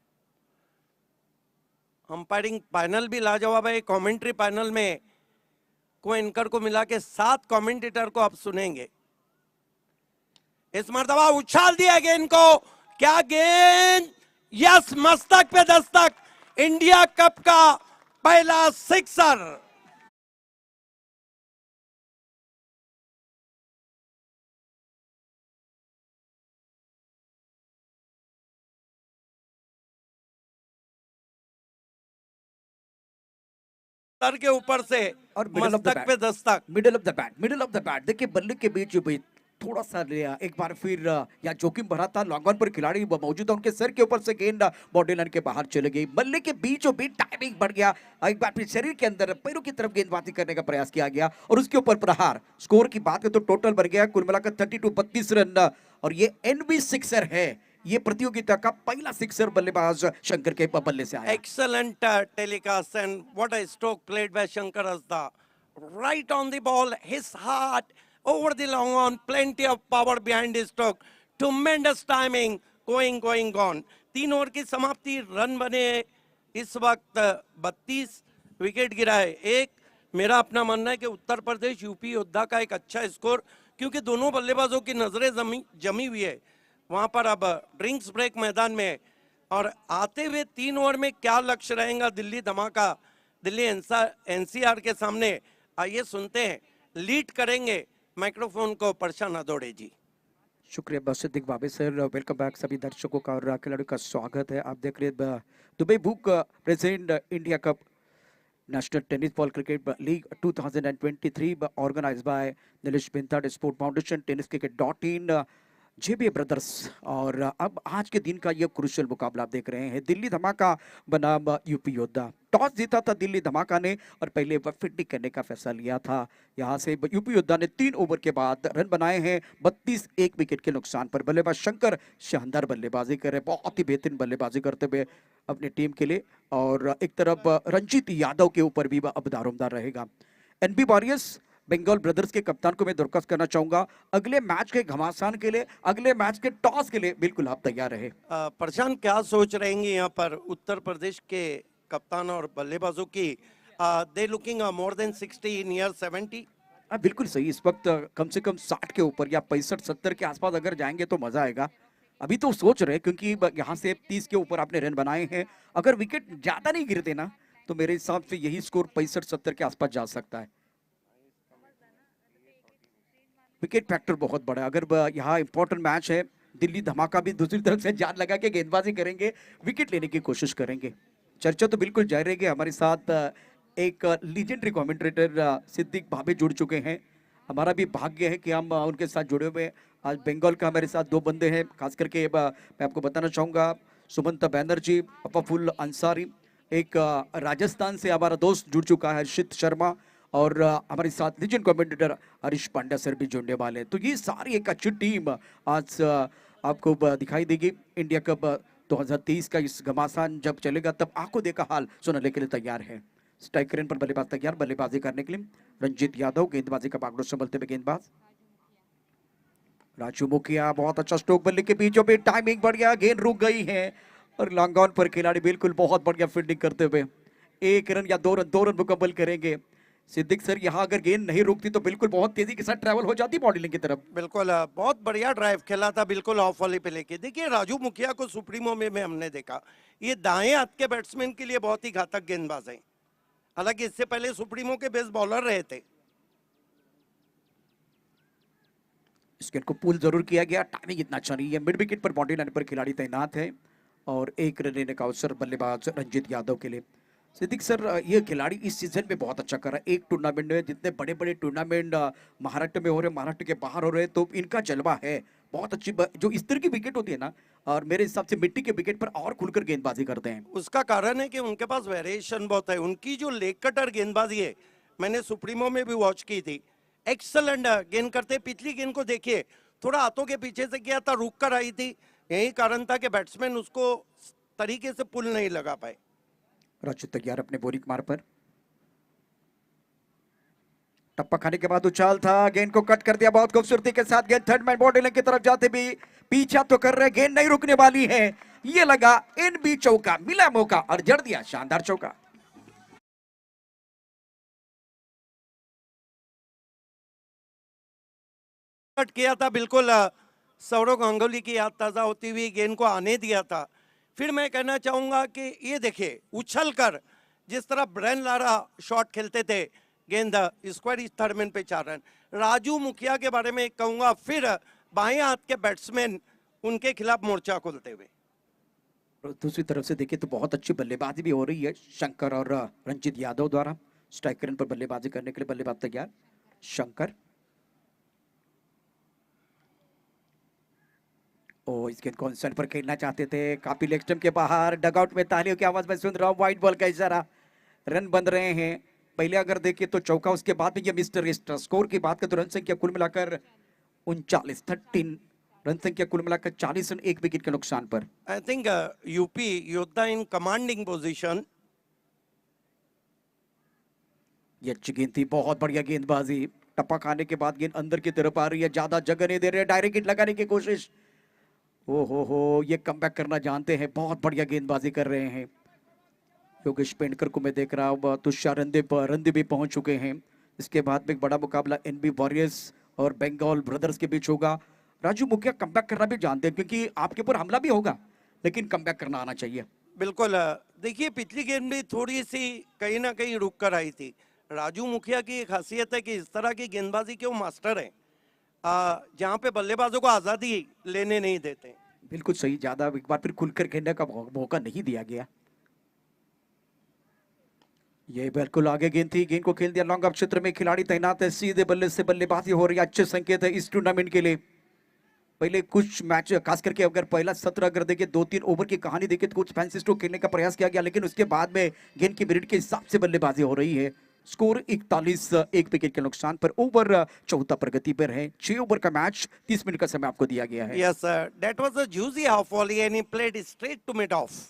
अंपायरिंग पैनल भी लाजवाब है। कमेंट्री पैनल में को एंकर को मिला के 7 कमेंटेटर को आप सुनेंगे। इस मर्तबा उछाल दिया गेंद को, क्या गेंद, यस, मस्तक पे दस्तक, इंडिया कप का पहला सिक्सर। सर के ऊपर से और मिडिल ऑफ द मस्तक पे Dastak. Middle of the bat, middle of the bat, देखिए बल्ले के बीच भी थोड़ा सा लिया, एक बार फिर या जोखिम भरा था, लॉन्ग ऑन पर खिलाड़ी मौजूद था, उनके सर के ऊपर से गेंद बॉडी लाइन के बाहर चले गई। बल्ले के बीचों बीच टाइमिंग बढ़ गया, एक बार फिर शरीर के अंदर पैरों की तरफ गेंदबाजी करने का प्रयास किया गया और उसके ऊपर प्रहार। स्कोर की बात है तो टोटल बढ़ गया कुल मिलाकर 32 रन, और ये एनबी सिक्सर है, ये प्रतियोगिता का पहला सिक्सर बल्लेबाज शंकर के बल्ले से आया। Excellent telecast and what a stroke played by Shankar Hasda, right on the ball, his heart over the long on, plenty of power behind his stroke, tremendous timing, going on। 3 over की समाप्ति, रन बने इस वक्त 32, विकेट गिरा है एक। मेरा अपना मानना है कि उत्तर प्रदेश यूपी योद्धा का एक अच्छा स्कोर, क्योंकि दोनों बल्लेबाजों की नजरें जमी हुई है वहां पर। अब ड्रिंक्स ब्रेक मैदान में, और आते हुए 3 ओवर में क्या लक्ष्य रहेगा दिल्ली धमाका, दिल्ली एनसीआर के सामने, आइए सुनते हैं। लीड करेंगे माइक्रोफोन को परछा दौड़े जी। शुक्रिया बस Siddique Babe sir, welcome back सभी दर्शकों का और खिलाड़ियों का स्वागत है। आप देख रहे हैं Dubai book present India cup national tennis ball cricket league 2023 organised by Nilesh Bintad sport foundation, TennisCricket.in, JB brothers. और अब आज के दिन का यह क्रूशियल मुकाबला आप देख रहे हैं, दिल्ली धमाका बनाम यूपी योद्धा। टॉस जीता था दिल्ली धमाका ने और पहले फील्डिंग करने का फैसला लिया था। यहां से यूपी योद्धा ने 3 ओवर के बाद रन बनाए हैं 32, 1 विकेट के नुकसान पर। बल्लेबाज शंकर शानदार बल्लेबाजी कर रहे, बहुत ही बेहतरीन बल्लेबाजी करते हुए अपनी टीम के लिए। और एक तरफ रंजीत यादव के ऊपर भी अब दारोमदार रहेगा। एनबी वॉरियर्स बंगाल ब्रदर्स के कप्तान को मैं दरख्वास्त करना चाहूंगा, अगले मैच के घमासान के लिए, अगले मैच के टॉस के लिए बिल्कुल आप तैयार रहे। प्रशांत क्या सोच रहेंगे यहाँ पर उत्तर प्रदेश के कप्तान और बल्लेबाजों की? They looking more than 60 in year 70। बिल्कुल सही, इस वक्त कम से कम 60 के ऊपर या 65-70 के आसपास अगर जाएंगे तो मजा आएगा। अभी तो सोच रहे क्योंकि यहाँ से 30 के ऊपर आपने रन बनाए हैं, अगर विकेट ज्यादा नहीं गिरते ना तो मेरे हिसाब से यही स्कोर 65-70 के आसपास जा सकता है। विकेट फैक्टर बहुत बड़ा है, अगर यहाँ इंपॉर्टेंट मैच है, दिल्ली धमाका भी दूसरी तरफ से जान लगा के गेंदबाजी करेंगे, विकेट लेने की कोशिश करेंगे। चर्चा तो बिल्कुल जारी रहेगी। हमारे साथ एक लीजेंडरी कमेंटेटर सिद्दीक भाबे जुड़ चुके हैं। हमारा भी भाग्य है कि हम उनके साथ जुड़े हुए। आज बंगाल का हमारे साथ 2 बंदे हैं, खास करके मैं आपको बताना चाहूँगा, सुमंत बैनर्जी, अफाफुल अंसारी, एक राजस्थान से हमारा दोस्त जुड़ चुका है हर्षित शर्मा, और हमारे साथ legend commentator Harish Pandya sir भी जुड़ने वाले हैं। तो ये सारी एक अच्छी टीम आज आपको दिखाई देगी। इंडिया कप 2023 का इस घमासान जब चलेगा तब आंखों देखा हाल सुनाने के लिए तैयार है। स्ट्राइक रेन पर बल्लेबाज तैयार, बल्लेबाजी करने के लिए रंजीत यादव, गेंदबाजी का बागडोर संभलते हुए गेंदबाज राजू मुखिया। बहुत अच्छा स्ट्रोक, बल्ले के बीचों बीच टाइमिंग बढ़िया, गेंद रुक गई है और लॉन्ग ऑन पर खिलाड़ी बिल्कुल बहुत बढ़िया फील्डिंग करते हुए 1 रन या 2 रन मुकम्मल करेंगे। सिद्दीक सर, यहाँ अगर गेंद नहीं रुकती तो बिल्कुल बहुत तेजी के साथ ट्रैवल हो जाती बॉडी लाइन की तरफ। बिल्कुल बहुत बढ़िया ड्राइव खेला था, बिल्कुल ऑफ वाली पे लेके। देखिए राजू मुखिया को सुप्रीमो में हमने देखा, ये दाएं हाथ के बैट्समैन के लिए बहुत ही घातक गेंदबाज है। हालांकि इससे पहले सुप्रीमो के बेस्ट बॉलर रहे थे। इस गेंद को पुल जरूर किया गया, टाइमिंग इतना अच्छा नहीं है। मिड विकेट पर बॉडी लाइन पर खिलाड़ी तैनात है और 1 रन लेने का अवसर बल्लेबाज रंजीत यादव के लिए। सिद्दीक सर, ये खिलाड़ी इस सीजन में बहुत अच्छा कर रहा है। एक टूर्नामेंट में, जितने बड़े बड़े टूर्नामेंट महाराष्ट्र में हो रहे, महाराष्ट्र के बाहर हो रहे, तो इनका जलवा है। बहुत अच्छी जो इस तरह की विकेट होती है ना, और मेरे हिसाब से मिट्टी के विकेट पर और खुलकर गेंदबाजी करते हैं। उसका कारण है कि उनके पास वेरिएशन बहुत है। उनकी जो लेग कटर गेंदबाजी है, मैंने सुप्रीमो में भी वॉच की थी, एक्सलेंट गेंद करते। पिछली गेंद को देखिए, थोड़ा हाथों के पीछे से किया था, रुक कर आई थी। यही कारण था कि बैट्समैन उसको तरीके से पुल नहीं लगा पाए। राजू तैयार अपने बोरिंग मार पर, टप्पा खाने के बाद उछाल था, गेंद को कट कर दिया बहुत खूबसूरती के साथ। गेंद थर्ड मैन बॉडी लाइन की तरफ जाते भी पीछा तो कर रहे, गेंद नहीं रुकने वाली है। ये लगा इन भी चौका, मिला मौका और जड़ दिया शानदार चौका। कट किया था, बिल्कुल सौरव गांगुली की याद ताजा होती हुई गेंद को आने दिया था। फिर मैं कहना चाहूंगा कि ये देखिए, उछल कर जिस तरह ब्रेन लारा शॉट खेलते थे, गेंद स्क्वायर थर्ड मैन पे 4 रन। राजू मुखिया के बारे में कहूंगा, फिर बाएं हाथ के बैट्समैन उनके खिलाफ मोर्चा खोलते हुए। दूसरी तरफ से देखिए तो बहुत अच्छी बल्लेबाजी भी हो रही है शंकर और रंजीत यादव द्वारा। स्ट्राइक रन पर बल्लेबाजी करने के लिए बल्लेबाज तैयार शंकर। ओ, इस गेंद को ऑन पर खेलना चाहते थे, काफी लेग स्टंप के बाहर। डगआउट में तालियों की आवाज में सुन रहा हूं, व्हाइट बॉल का इशारा। रन बन रहे हैं। पहले अगर देखिए तो चौका, उसके बाद में ये मिस्टर रेस्टर। स्कोर की बात करें तो रन संख्या कुल मिलाकर 39 रन संख्या कुल मिलाकर 40 रन, 1 विकेट के नुकसान पर। आई थिंक यूपी योद्धा इन कमांडिंग पोजीशन। ये अच्छी गेंद थी, बहुत बढ़िया गेंदबाजी। टप्पा खाने के बाद गेंद अंदर की तरफ आ रही है, ज्यादा जगह नहीं दे रहे, डायरेक्ट हिट लगाने की कोशिश। ओ हो, ये कमबैक करना जानते हैं, बहुत बढ़िया गेंदबाजी कर रहे हैं। योगेश पेंडकर को मैं देख रहा हूँ, तुषार रंदे भी पहुंच चुके हैं। इसके बाद में एक बड़ा मुकाबला एनबी वॉरियर्स और बंगाल ब्रदर्स के बीच होगा। राजू मुखिया कमबैक करना भी जानते हैं, क्योंकि आपके ऊपर हमला भी होगा लेकिन कमबैक करना आना चाहिए। बिल्कुल देखिए, पिछली गेंद भी थोड़ी सी कहीं ना कहीं रुक कर आई थी। राजू मुखिया की एक खासियत है कि इस तरह की गेंदबाजी के वो मास्टर हैं, जहाँ पे बल्लेबाजों को आजादी लेने नहीं देते। बिल्कुल सही, ज्यादा एक बार फिर खुलकर खेलने का मौका नहीं दिया गया। ये बिल्कुल आगे गेंद थी, गेंद को खेल दिया लॉन्ग ऑफ क्षेत्र में, खिलाड़ी तैनात है, सीधे बल्ले से बल्लेबाजी हो रही है। अच्छे संकेत है इस टूर्नामेंट के लिए। पहले कुछ मैच, खास करके अगर पहला सत्र अगर देखिए, 2-3 ओवर की कहानी देखिए तो कुछ फैंसी स्ट्रोक खेलने का प्रयास किया गया, लेकिन उसके बाद में गेंद की मिनट के हिसाब से बल्लेबाजी हो रही है। स्कोर 41, 1 विकेट के नुकसान पर। ओवर 14 प्रगति पर है। 6 ओवर का मैच, 30 मिनट का समय आपको दिया गया है। Yes sir, that was a juicy half volley and he played straight to mid off.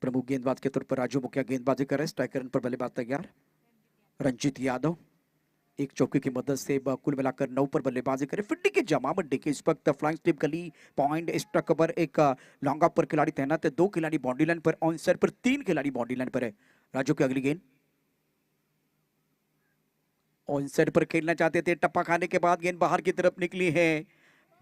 प्रमुख गेंदबाज के तौर पर राजू मुखिया गेंदबाजी कर रहे हैं। स्ट्राइकर रन पर बल्लेबाज तैयार रंजीत यादव, एक चौके की मदद से कुल मिलाकर 9 पर बल्लेबाजी करे। फिफ्टी के जमावट देखिए इस वक्त, फ्लाइंग स्लिप गली पॉइंट एक्स्ट्रा कवर, एक लॉन्ग ऑफ पर खिलाड़ी तैनात है, 2 खिलाड़ी बाउंड्री लाइन पर, ऑन साइड पर 3 खिलाड़ी बाउंड्री लाइन पर है। राजू की अगली गेंद ऑन साइड पर खेलना चाहते थे, टप्पा खाने के बाद गेंद बाहर की तरफ निकली है।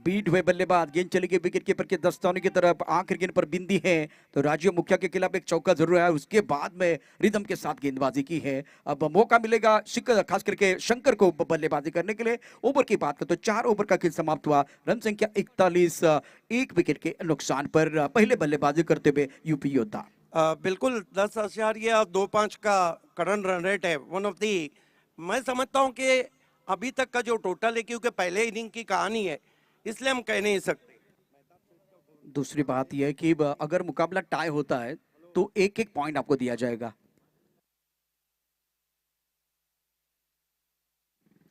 बीट हुए बल्लेबाज, गेंद चली गई विकेट कीपर के दस्ताने की तरफ, आखिर गेंद पर बिंदी है। तो राजू मुखिया के खिलाफ एक चौका जरूर है, उसके बाद में रिदम के साथ गेंदबाजी की है। अब मौका मिलेगा खास करके शंकर को बल्लेबाजी करने के लिए। ओवर की बात करें तो 4 ओवर का खेल समाप्त हुआ, रन संख्या 41, 1 विकेट के नुकसान पर। पहले बल्लेबाजी करते हुए यूपी योद्धा। बिल्कुल 10.25 का करंट रन रेट है। वन ऑफ दी, मैं समझता हूं कि अभी तक का जो टोटल है, क्योंकि पहले इनिंग की कहानी है इसलिए हम कह नहीं सकते। दूसरी बात यह है कि अगर मुकाबला टाई होता है तो एक एक पॉइंट आपको दिया जाएगा,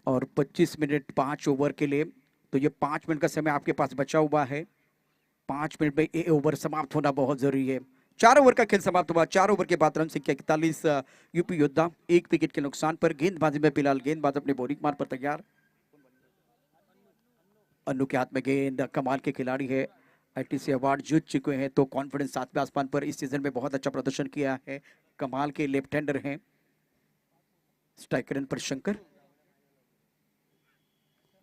और 25 मिनट 5 ओवर के लिए, तो ये 5 मिनट का समय आपके पास बचा हुआ है। 5 मिनट में ये ओवर समाप्त होना बहुत जरूरी है। 4 ओवर का खेल समाप्त हुआ। 4 ओवर के बाद रन संख्या 41 यूपी योद्धा, 1 विकेट के नुकसान पर। गेंदबाजी में फिलहाल गेंदबाज अपने बॉलिंग मार पर तैयार। अन्नू के हाथ में गेंद, कमाल के खिलाड़ी है, आईटीसी अवार्ड जीत चुके हैं, तो कॉन्फिडेंस 7वें आसमान पर। इस सीजन में बहुत अच्छा प्रदर्शन किया है, कमाल के लेफ्ट हैंडर हैं। स्ट्राइकर पर शंकर,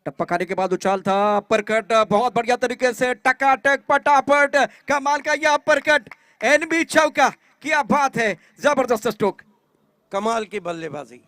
टप्पा खाने के बाद उछाल था, अपरकट बहुत बढ़िया तरीके से, टकाटक पटापट, कमाल का यह अपरकट, एनबी चौका, क्या बात है, जबरदस्त स्ट्रोक, कमाल की बल्लेबाजी।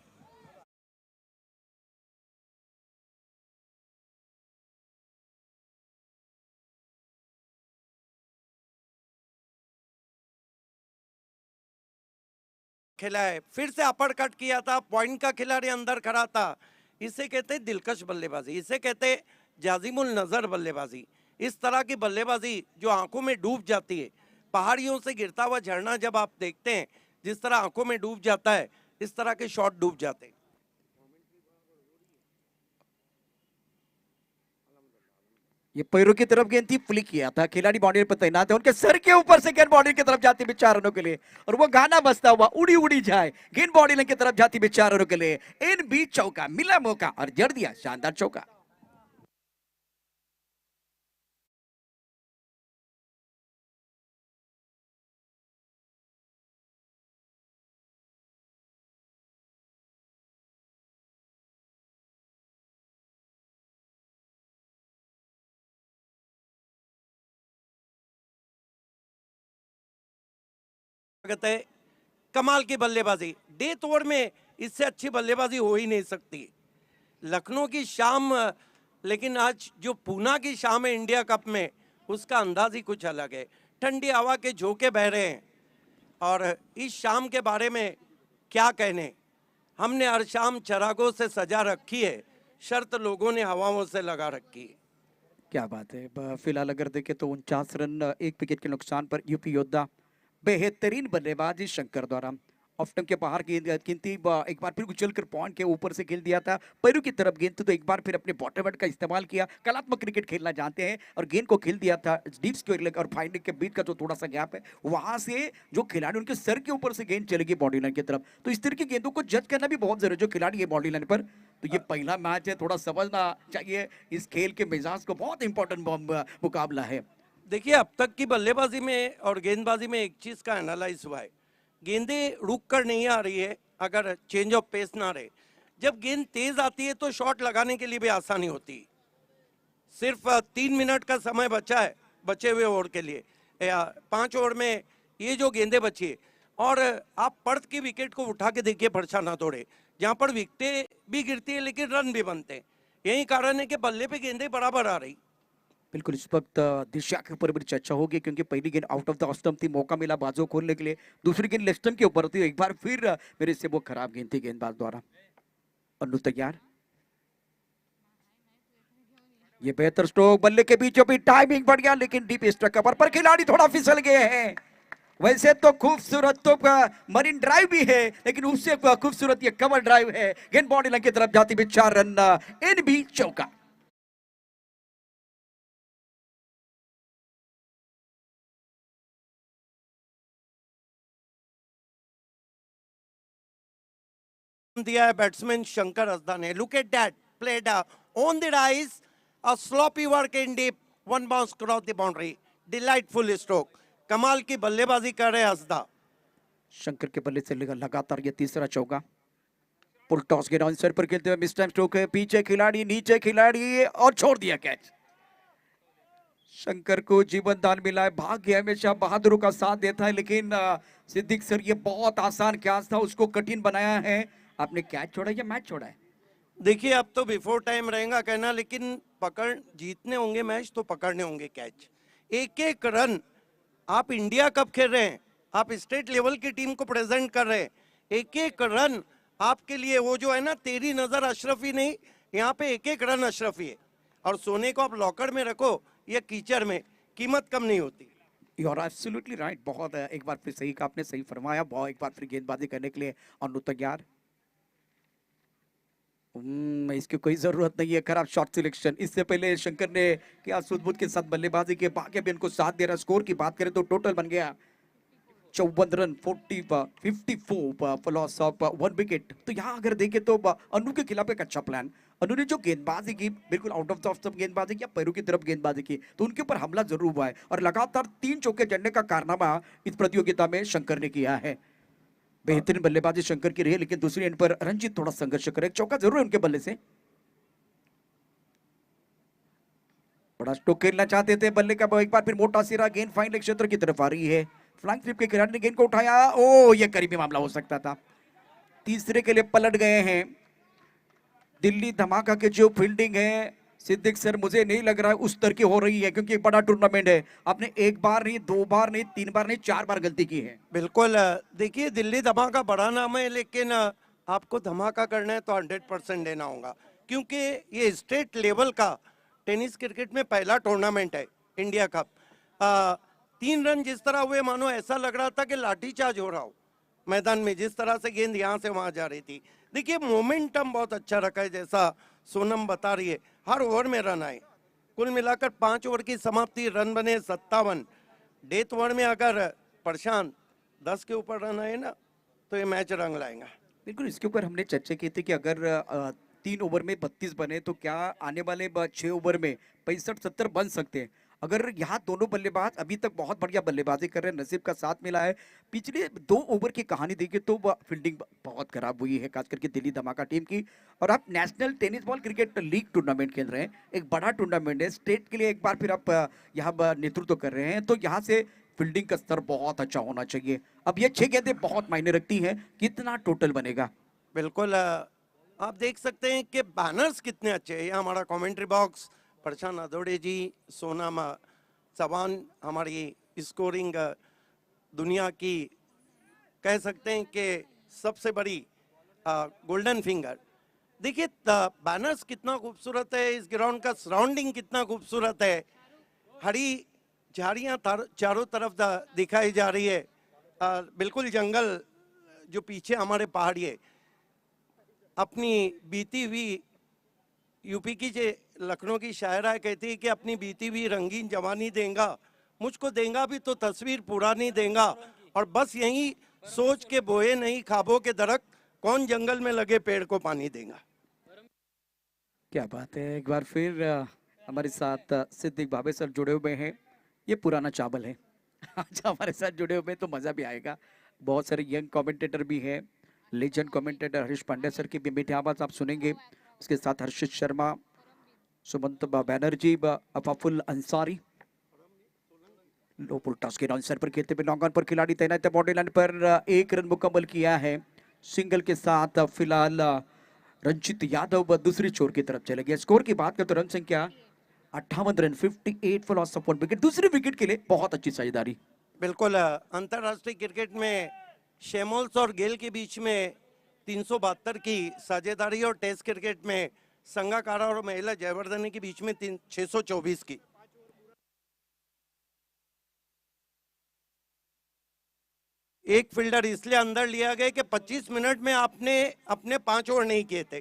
खेला है, फिर से अपर कट किया था, पॉइंट का खिलाड़ी अंदर खड़ा था। इसे कहते हैं दिलकश बल्लेबाजी, इसे कहते हैं जाजिमुल नजर बल्लेबाजी। इस तरह की बल्लेबाजी जो आंखों में डूब जाती है, पहाड़ियों से गिरता हुआ झरना जब आप देखते हैं जिस तरह आंखों में डूब जाता है, इस तरह के शॉट डूब जाते हैं। ये पैरों की तरफ गेंद थी, फ्लिक किया था, खिलाड़ी बाउंड्री पर तैनात है, उनके सर के ऊपर से गेंद बाउंड्री की तरफ जाती है 4 रनों के लिए, और वो गाना बजता हुआ उड़ी उड़ी जाए, गेंद बाउंड्री लाइन की तरफ जाती है 4 रनों के लिए। इन बीच चौका मिला मौका और जड़ दिया शानदार चौका। कहते हैं कमाल की बल्लेबाजी, डेथ ओवर में इससे अच्छी बल्लेबाजी हो ही नहीं सकती। लखनऊ की शाम, लेकिन आज जो पूना की शाम है इंडिया कप में, उसका अंदाज ही कुछ अलग है। ठंडी हवा के झोंके बह रहे हैं, और इस शाम के बारे में क्या कहने। हमने हर शाम चरागों से सजा रखी है, शर्त लोगों ने हवाओं से लगा रखी है। क्या बात है, फिलहाल अगर देखें तो 49 रन 1 विकेट के नुकसान पर यूपी योद्धा। बेहतरीन बल्लेबाजी शंकर द्वारा, ऑफ स्टंप के बाहर गेंद थी, एक बार फिर उछलकर पॉइंट के ऊपर से खेल दिया था, पैरों की तरफ गेंद थी, तो एक बार फिर अपने बॉटम हेड का इस्तेमाल किया, कलात्मक क्रिकेट खेलना जानते हैं, और गेंद को खेल दिया था डीप स्क्वायर और फाइंडिंग के बीच का जो थोड़ा सा गैप है, वहां से जो खिलाड़ी उनके सर के ऊपर से गेंद चलेगी बॉडी लाइन की तरफ। तो इस तरह की गेंदों को जज करना भी बहुत जरूरी है, जो खिलाड़ी है बॉडी लाइन पर। तो ये पहला मैच है, थोड़ा समझना चाहिए इस खेल के मिजाज को, बहुत इंपॉर्टेंट मुकाबला है। देखिए, अब तक की बल्लेबाजी में और गेंदबाजी में एक चीज का एनालाइज हुआ है, गेंदें रुक कर नहीं आ रही है अगर चेंज ऑफ पेस ना रहे। जब गेंद तेज आती है तो शॉट लगाने के लिए भी आसानी होती है। सिर्फ 3 मिनट का समय बचा है बचे हुए ओवर के लिए, 5 ओवर में ये जो गेंदें बची है, और आप पर्थ की विकेट को उठा के देखिए, फरछा ना तोड़े, जहां पर विकेटें भी गिरती है लेकिन रन भी बनते हैं। यही कारण है कि बल्ले पे गेंदें बराबर आ रही। बिल्कुल, इस वक्त दिशा के ऊपर भी चर्चा होगी, क्योंकि पहली गेंद out of the off stump थी, मौका मिला बाजू खोलने के लिए, दूसरी गेंद लेफ्ट स्टंप के ऊपर थी, एक बार फिर मेरे से वो खराब गेंद थी गेंदबाज द्वारा। अन्नू तैयार, ये बेहतर स्ट्रोक, बल्ले के बीचों बीच टाइमिंग बढ़िया, लेकिन डीप स्ट्रोक कवर पर खिलाड़ी थोड़ा फिसल गए हैं। वैसे तो खूबसूरत तो मरीन ड्राइव भी है, लेकिन उससे खूबसूरत ये कवर ड्राइव है, गेंद बॉडी लाइन की तरफ जाती भी 4 रन, इन भी चौका। दिया है बैट्समैन शंकर असदा ने। Look at that, played on the rise, a sloppy work in deep, one bounce cross the boundary, delightful stroke. कमाल की बल्लेबाजी कर रहे हैं असदा। शंकर के बल्ले से लगातार ये तीसरा चौका। पुल टॉस के डाउन सर पर खेलते हुए मिस टाइम स्ट्रोक है, पीछे खिलाड़ी नीचे खिलाड़ी, और छोड़ दिया कैच। शंकर को जीवन दान मिला है, भाग्य हमेशा बहादुरों का साथ देता है, लेकिन सिद्दीक सर ये बहुत आसान कैच था, उसको कठिन बनाया है। आपने कैच छोड़ा या मैच छोड़ा है? देखिए, अब तो बिफोर टाइम रहेगा कहना, लेकिन पकड़ जीतने होंगे मैच तो पकड़ने होंगे कैच। एक एक रन, आप इंडिया कप खेल रहे हैं, आप स्टेट लेवल की टीम को प्रेजेंट कर रहे हैं, एक एक रन आपके लिए, वो जो है ना, तेरी नजर अशरफी नहीं, यहाँ पे एक एक रन अशरफी है। और सोने को आप लॉकर में रखो या कीचड़ में, कीमत कम नहीं होती। You are absolutely right. बहुत एक बार फिर सही कहा आपने, सही फरमाया। बहुत एक बार फिर गेंदबाजी करने के लिए अनु तैयार। इसकी कोई जरूरत नहीं है। खराब शॉट सिलेक्शन। इससे पहले शंकर ने क्या सूझबूझ के साथ बल्लेबाजी के बाकी भी उनको साथ दे रहा। स्कोर की बात करें तो टोटल बन गया 54 run 54 for loss of 1 wicket. तो यहाँ अगर देखें तो अनु के खिलाफ एक अच्छा प्लान। अनु ने जो गेंदबाजी की, बिल्कुल आउट ऑफ द ऑफ गेंदबाजी की, पैरों की तरफ गेंदबाजी की, तो उनके ऊपर हमला जरूर हुआ है और लगातार 3 चौके जड़ने का कारनामा इस प्रतियोगिता में शंकर ने किया है। बेहतरीन बल्लेबाजी शंकर की रही है, लेकिन दूसरी एंड पर रंजीत थोड़ा संघर्ष करे। चौका जरूर है उनके बल्ले से। बड़ा स्ट्रोक खेलना चाहते थे बल्ले का एक बार फिर मोटा सिरा। गेंद फाइन लेग क्षेत्र की तरफ आ रही है। फ्लैंक स्लिप के खिलाड़ी ने गेंद को उठाया। ओ, ये करीबी मामला हो सकता था। तीसरे के लिए पलट गए हैं दिल्ली धमाका के जो फील्डिंग है। सिद्दीक सर, मुझे नहीं लग रहा है उस स्तर की हो रही है, क्योंकि एक बड़ा टूर्नामेंट है। आपने एक बार नहीं, 2 बार नहीं, 3 बार नहीं, 4 बार गलती की है। बिल्कुल। देखिए, दिल्ली धमाका बड़ा नाम है, लेकिन आपको धमाका करना है तो 100% देना होगा, क्योंकि ये स्टेट लेवल का टेनिस क्रिकेट में पहला टूर्नामेंट है, इंडिया कप। 3 रन जिस तरह हुए, मानो ऐसा लग रहा था कि लाठीचार्ज हो रहा हो मैदान में, जिस तरह से गेंद यहाँ से वहां जा रही थी। देखिए, मोमेंटम बहुत अच्छा रखा है, जैसा सोनम बता रही है। हर ओवर में रन आए। कुल मिलाकर 5 ओवर की समाप्ति, रन बने 57। डेथ ओवर में अगर प्रशांत 10 के ऊपर रन आए ना, तो ये मैच रंग लाएगा। बिल्कुल, इसके ऊपर हमने चर्चा की थी कि अगर 3 ओवर में 32 बने तो क्या आने वाले 6 ओवर में 65-70 बन सकते हैं। अगर यहाँ दोनों बल्लेबाज अभी तक बहुत बढ़िया बल्लेबाजी कर रहे हैं, नसीब का साथ मिला है। पिछले 2 ओवर की कहानी देखिए तो फील्डिंग बहुत खराब हुई है, खास करके दिल्ली धमाका टीम की। और आप national tennis ball cricket league tournament खेल रहे हैं, एक बड़ा टूर्नामेंट है, स्टेट के लिए एक बार फिर आप यहाँ नेतृत्व कर रहे हैं, तो यहाँ से फील्डिंग का स्तर बहुत अच्छा होना चाहिए। अब ये 6 गेंदें बहुत मायने रखती हैं, कितना टोटल बनेगा। बिल्कुल। आप देख सकते हैं कि बैनर्स कितने अच्छे हैं। ये हमारा कमेंट्री बॉक्स, प्रशांत अदोड़े जी, सोनम चौहान, हमारी स्कोरिंग दुनिया की कह सकते हैं कि सबसे बड़ी गोल्डन फिंगर। देखिए, बैनर्स कितना खूबसूरत है, इस ग्राउंड का सराउंडिंग कितना खूबसूरत है। हरी झाड़ियाँ चारों तरफ दिखाई जा रही है। बिल्कुल जंगल जो पीछे हमारे पहाड़ी है। अपनी बीती हुई, यूपी की जे लखनऊ की शायरा कहती है कि अपनी बीती हुई रंगीन जवानी देगा, मुझको देगा भी तो तस्वीर पुरानी देगा। और बस यही सोच के बोए नहीं ख्वाबों के दरख्त, कौन जंगल में लगे पेड़ को पानी देगा। क्या बात है। एक बार फिर हमारे साथ सिद्दीक भावे सर जुड़े हुए हैं। ये पुराना चावल है। आज हमारे साथ जुड़े हुए हैं तो मजा भी आएगा। बहुत सारे यंग कमेंटेटर भी हैं। Legend commentator Harish Pandey sir की भी मीठी आवाज आप सुनेंगे। उसके साथ Harshit Sharma, Sumant Banerjee, Afaful Ansari. Low full toss के आंसर पर खेलते हुए लॉन्ग ऑन पर खिलाड़ी तैनात है। बॉडी लाइन पर 1 रन मुकम्मल किया है। सिंगल के साथ फिलहाल रंजित यादव दूसरी छोर की तरफ चले गए। स्कोर की बात करें तो रन संख्या 58 run 58 for loss of 1 wicket. दूसरी विकेट के लिए बहुत अच्छी साझेदारी। बिल्कुल। अंतर्राष्ट्रीय क्रिकेट में शेमोल्स और गेल के बीच में 372 की साझेदारी, और टेस्ट क्रिकेट में संगाकारा और महिला जयवर्धने के बीच में 624 की। एक फील्डर इसलिए अंदर लिया गया कि 25 मिनट में आपने अपने 5 ओवर नहीं किए थे।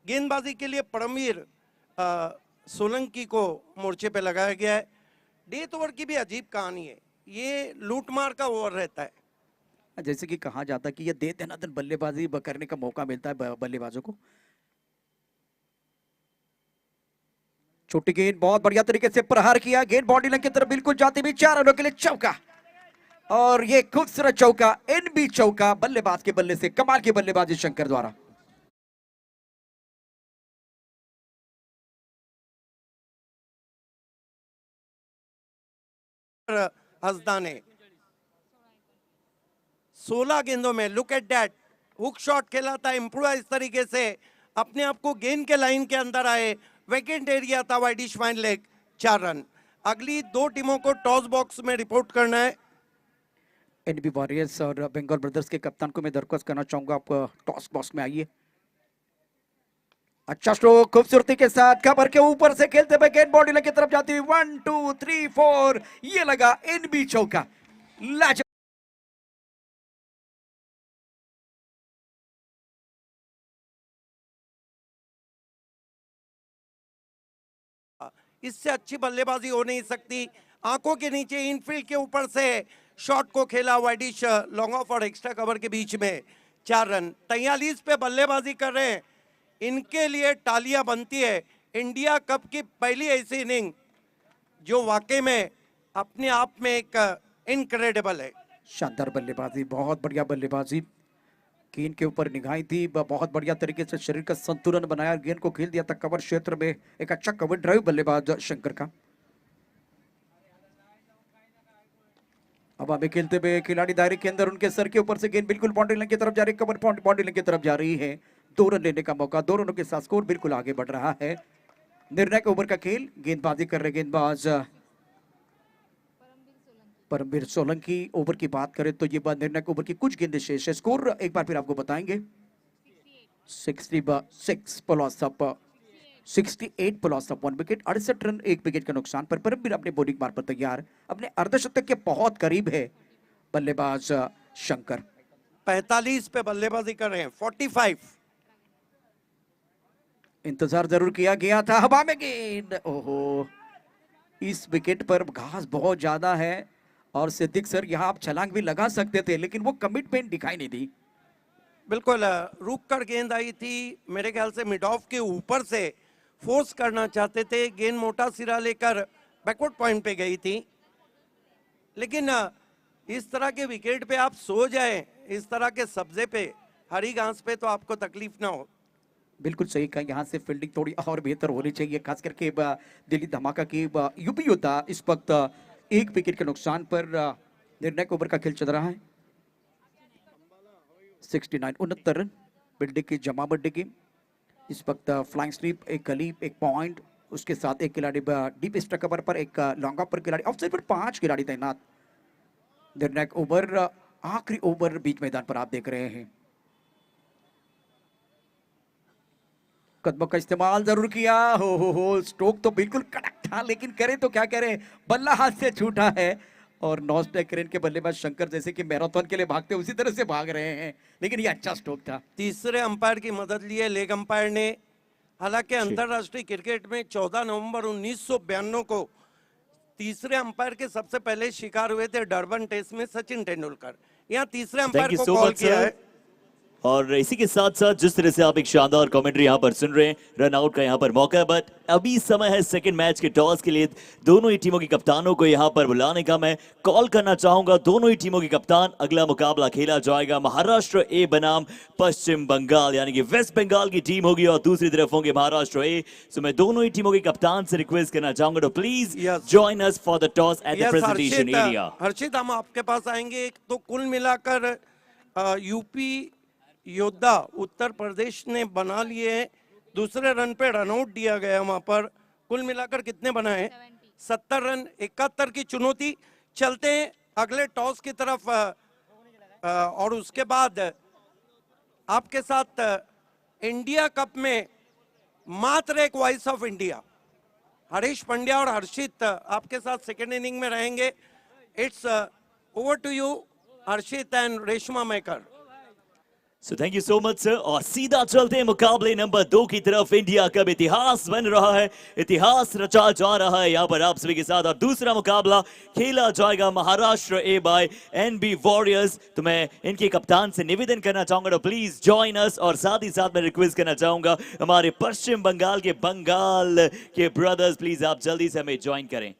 गेंदबाजी के लिए परमवीर सोलंकी को मोर्चे पे लगाया गया है। डेथ ओवर की भी अजीब कहानी है। ये लूटमार का ओवर रहता है। जैसे कि कहा जाता है कि ये दे दनादन बल्लेबाजी करने का मौका मिलता है बल्लेबाजों को। छोटी गेंद बहुत बढ़िया तरीके से प्रहार किया। गेंद बॉडी लाइन की तरफ बिल्कुल जाती हुई 4 रनों के लिए चौका। और ये खूबसूरत चौका, एनबी चौका, बल्लेबाज के बल्ले से कमाल की बल्लेबाजी शंकर द्वारा। हसदा ने 16 गेंदों में, look at that, hook shot खेला था, इम्प्रोवाइज तरीके से अपने आप को गेंद के लाइन के अंदर आए। वैकेंट एरिया था, वाइडिश फाइन लेग, 4 रन। अगली 2 टीमों को टॉस बॉक्स में रिपोर्ट करना है। एनबी वॉरियर्स और बंगाल ब्रदर्स के कप्तान को मैं दरख्वास्त करना चाहूंगा, आप टॉस बॉक्स में आइए। अच्छा स्ट्रोक खूबसूरती के साथ कवर के ऊपर से खेलते हुए गेंद बॉडी लाइन की तरफ जाती हुई 1 2 3 4 ये लगा इन भी चौका लाजवाब। इससे अच्छी बल्लेबाजी हो नहीं सकती। आंखों के नीचे इनफील्ड के ऊपर से शॉट को खेला वाइडिश लॉन्ग ऑफ और एक्स्ट्रा कवर के बीच में 4 रन। 43 पे बल्लेबाजी कर रहे हैं, इनके लिए तालियां बनती है। इंडिया कप की पहली ऐसी इनिंग जो वाकई में अपने आप में एक इनक्रेडिबल है। शानदार बल्लेबाजी, बहुत बढ़िया बल्लेबाजी। गेंद के ऊपर निगाही थी, बहुत बढ़िया तरीके से शरीर का संतुलन बनाया, गेंद को खेल दिया था कवर क्षेत्र में। एक अच्छा कवर ड्राइव बल्लेबाज शंकर का। अब हमें खेलते हुए खिलाड़ी दायरे के अंदर, उनके सर के ऊपर से गेंद बिल्कुल बाउंड्री लाइन की तरफ जा रही है, कवर बाउंड्री लाइन की तरफ जा रही है। 2 रन लेने का मौका, 2 रनों के साथ स्कोर बिल्कुल आगे बढ़ रहा है। निर्णायक ओवर का खेल, गेंदबाजी कर रहे गेंदबाज परमवीर सोलंकी। ओवर की बात करें तो ये बात निर्णायक ओवर की कुछ गेंदें शेष है। स्कोर एक बार फिर आपको बताएंगे। 66 plus up 68 plus up 1 wicket, 68 run 1 wicket के नुकसान पर परमवीर अपने बॉलिंग मार पर तैयार, अपने अर्धशतक के बहुत करीब है बल्लेबाज शंकर। 45 पे बल्लेबाजी कर रहे हैं, 45। इंतजार जरूर किया गया था, हवा में गेंद, ओहो। इस विकेट पर घास बहुत ज्यादा है और सिद्दीक सर यहाँ आप छलांग भी लगा सकते थे, लेकिन वो कमिटमेंट दिखाई नहीं दी। बिल्कुल रुक कर गेंद आई थी, मेरे ख्याल से मिड ऑफ के ऊपर से फोर्स करना चाहते थे। गेंद मोटा सिरा लेकर बैकवर्ड पॉइंट पे गई थी, लेकिन इस तरह के विकेट पे आप सो जाए, इस तरह के सब्जे पे, हरी घास पे, तो आपको तकलीफ ना हो। बिल्कुल सही कहा, यहाँ से फील्डिंग थोड़ी और बेहतर होनी चाहिए, खास करके दिल्ली धमाका की यूपी योद्धा इस वक्त 1 विकेट के नुकसान पर निर्णायक ओवर का खेल चल रहा है। 69 रन बिल्डिंग की जमाबंदी की इस वक्त फ्लाइंग स्वीप, एक गली, एक पॉइंट, उसके साथ एक खिलाड़ी डीप एक्स्ट्रा कवर पर, एक लॉन्ग ऑफ पर खिलाड़ी, ऑफ साइड पर 5 खिलाड़ी तैनात। निर्णायक ओवर, आखिरी ओवर बीच मैदान पर आप देख रहे हैं। कदमों का इस्तेमाल जरूर किया, हो स्ट्रोक तो बिल्कुल कड़क था, लेकिन करे तो क्या करे, बल्ला हाथ से छूटा है और नॉन स्ट्राइक रेंज के बल्लेबाज शंकर जैसे कि मैराथन के लिए भागते उसी तरह से भाग रहे हैं, लेकिन ये अच्छा स्ट्रोक था। तीसरे अंपायर की मदद ली है लेग अंपायर ने। हालांकि अंतरराष्ट्रीय क्रिकेट में 14 नवंबर 1992 को तीसरे अंपायर के सबसे पहले शिकार हुए थे डरबन टेस्ट में सचिन तेंदुलकर। यहाँ तीसरे अंपायर को कॉल किया है। और इसी के साथ साथ जिस तरह से आप एक शानदार कमेंट्री यहाँ पर सुन रहे हैं, रन आउट का यहाँ पर मौका है, बट अभी समय है सेकंड मैच के टॉस के लिए। दोनों ही टीमों के कप्तानों को यहाँ पर बुलाने का मैं कॉल करना चाहूंगा। दोनों ही टीमों के कप्तान, अगला मुकाबला खेला जाएगा महाराष्ट्र ए बनाम पश्चिम बंगाल, यानी कि वेस्ट बंगाल की टीम होगी और दूसरी तरफ होंगे महाराष्ट्र ए। सो मैं दोनों ही टीमों के कप्तान से रिक्वेस्ट करना चाहूंगा, तो please join us for the toss at the presentation area. Harshit, हम आपके पास आएंगे। तो कुल मिलाकर यूपी योद्धा उत्तर प्रदेश ने बना लिए, दूसरे रन पे रनआउट दिया गया वहां पर। कुल मिलाकर कितने बनाए? 70 रन, 71 की चुनौती। चलते हैं अगले टॉस की तरफ और उसके बाद आपके साथ इंडिया कप में मात्र एक voice of India, Harish Pandya और हर्षित आपके साथ सेकेंड इनिंग में रहेंगे। It's over to you Harshit and Reshma Maker. So thank you so much sir। और सीधा चलते हैं मुकाबले नंबर 2 की तरफ। इंडिया कब इतिहास बन रहा है, इतिहास रचा जा रहा है यहाँ पर आप सभी के साथ, और दूसरा मुकाबला खेला जाएगा महाराष्ट्र ए बाय एनबी वॉरियर्स। तो मैं इनके कप्तान से निवेदन करना चाहूंगा, तो प्लीज जॉइन अस, और साथ ही साथ मैं रिक्वेस्ट करना चाहूंगा हमारे पश्चिम बंगाल के ब्रदर्स, प्लीज आप जल्दी से हमें ज्वाइन करें।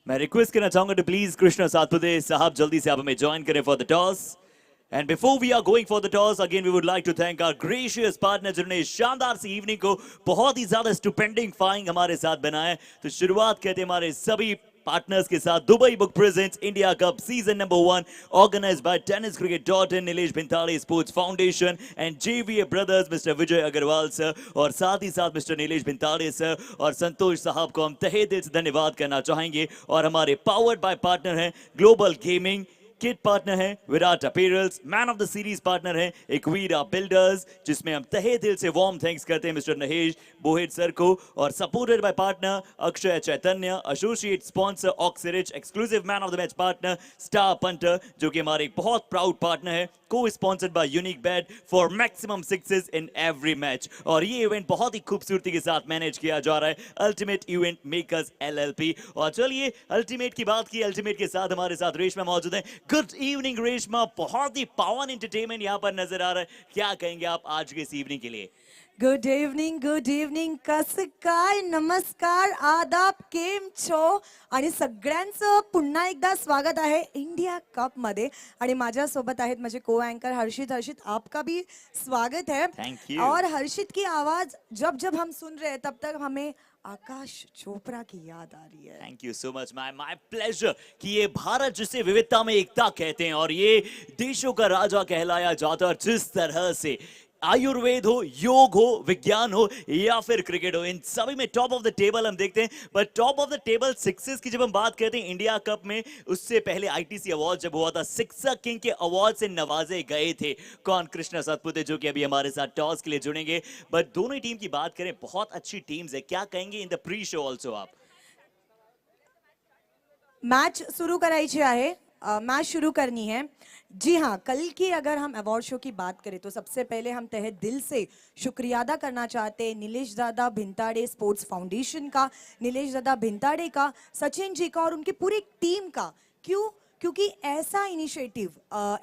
मैं रिक्वेस्ट करना चाहूंगा तो प्लीज कृष्णा सातपुते साहब जल्दी से आप हमें ज्वाइन करें for the toss. And before we are going for the toss, again we would like to thank our gracious partner जिन्होंने शानदार सी इवनिंग को बहुत ही ज्यादा स्टुपेंडिंग फाइंग हमारे साथ बनाया। तो शुरुआत करते हैं हमारे सभी पार्टनर्स के साथ Dubai book presents India cup season number 1 organised by TennisCricket.in, Nilesh Bhintade sports foundation and JVA brothers mister Vijay Agarwal sir, और साथ ही साथ मिस्टर नीलेश भिंताड़े सर और संतोष साहब को हम तहे दिल से धन्यवाद करना चाहेंगे। और हमारे पावर्ड बाय पार्टनर हैं ग्लोबल गेमिंग, किट पार्टनर है Virat apparels, man of the series partner है इक्वीरा बिल्डर्स, जिसमें हम तहे दिल से वार्म थैंक्स करते हैं मिस्टर महेश बोहेट सर को, और supported by partner Akshay Chaitanya, associate sponsor Oxyrich, exclusive man of the match partner star punter जो कि हमारे एक बहुत प्राउड पार्टनर है, को sponsored by unique bat for maximum sixes in every match. और ये इवेंट बहुत ही खूबसूरती के साथ मैनेज किया जा रहा है अल्टीमेट इवेंट मेकर्स LLP। और चलिए अल्टीमेट की बात की, अल्टीमेट के साथ हमारे साथ रेशमा मौजूद है। गुड इवनिंग रेशमा, बहुत ही पावन एंटरटेनमेंट यहाँ पर नजर आ रहा है, क्या कहेंगे आप आज के इस इवनिंग के लिए? गुड इव्हनिंग, कसं काय, नमस्कार, आदाब, केम छो आणि सगळ्यांचं पुन्हा एकदा स्वागत आहे इंडिया कप मध्ये। आणि माझ्यासोबत आहेत माझे को एंकर हर्षित। हर्षित, आपका भी स्वागत है। Thank you. और हर्षित की आवाज जब जब हम सुन रहे हैं तब तक हमें आकाश चोपड़ा की याद आ रही है। Thank you so much, my pleasure. कि ये भारत जिसे विविधता में एकता कहते हैं और ये देशों का राजा कहलाया जाता है, और जिस तरह से आयुर्वेद हो, योग हो, विज्ञान हो या फिर क्रिकेट हो, इन सभी में टॉप ऑफ द टेबल हम देखते हैं। But top of the table sixes की जब हम बात करते हैं इंडिया कप में, उससे पहले ITC अवार्ड जब हुआ था, सिक्सर किंग के अवार्ड से नवाजे गए थे कौन? कृष्णा सतपुते, जो कि अभी हमारे साथ टॉस के लिए जुड़ेंगे। बट दोनों ही टीम की बात करें, बहुत अच्छी टीम्स है, क्या कहेंगे in the pre show also आप? मैच शुरू करायची आहे, मैच शुरू करनी है। जी हाँ, कल की अगर हम अवार्ड शो की बात करें तो सबसे पहले हम तहे दिल से शुक्रिया अदा करना चाहते हैं नीलेश दादा भिंताड़े स्पोर्ट्स फाउंडेशन का, नीलेश दादा भिंताड़े का, सचिन जी का और उनकी पूरी टीम का। क्यों? क्योंकि ऐसा इनिशिएटिव,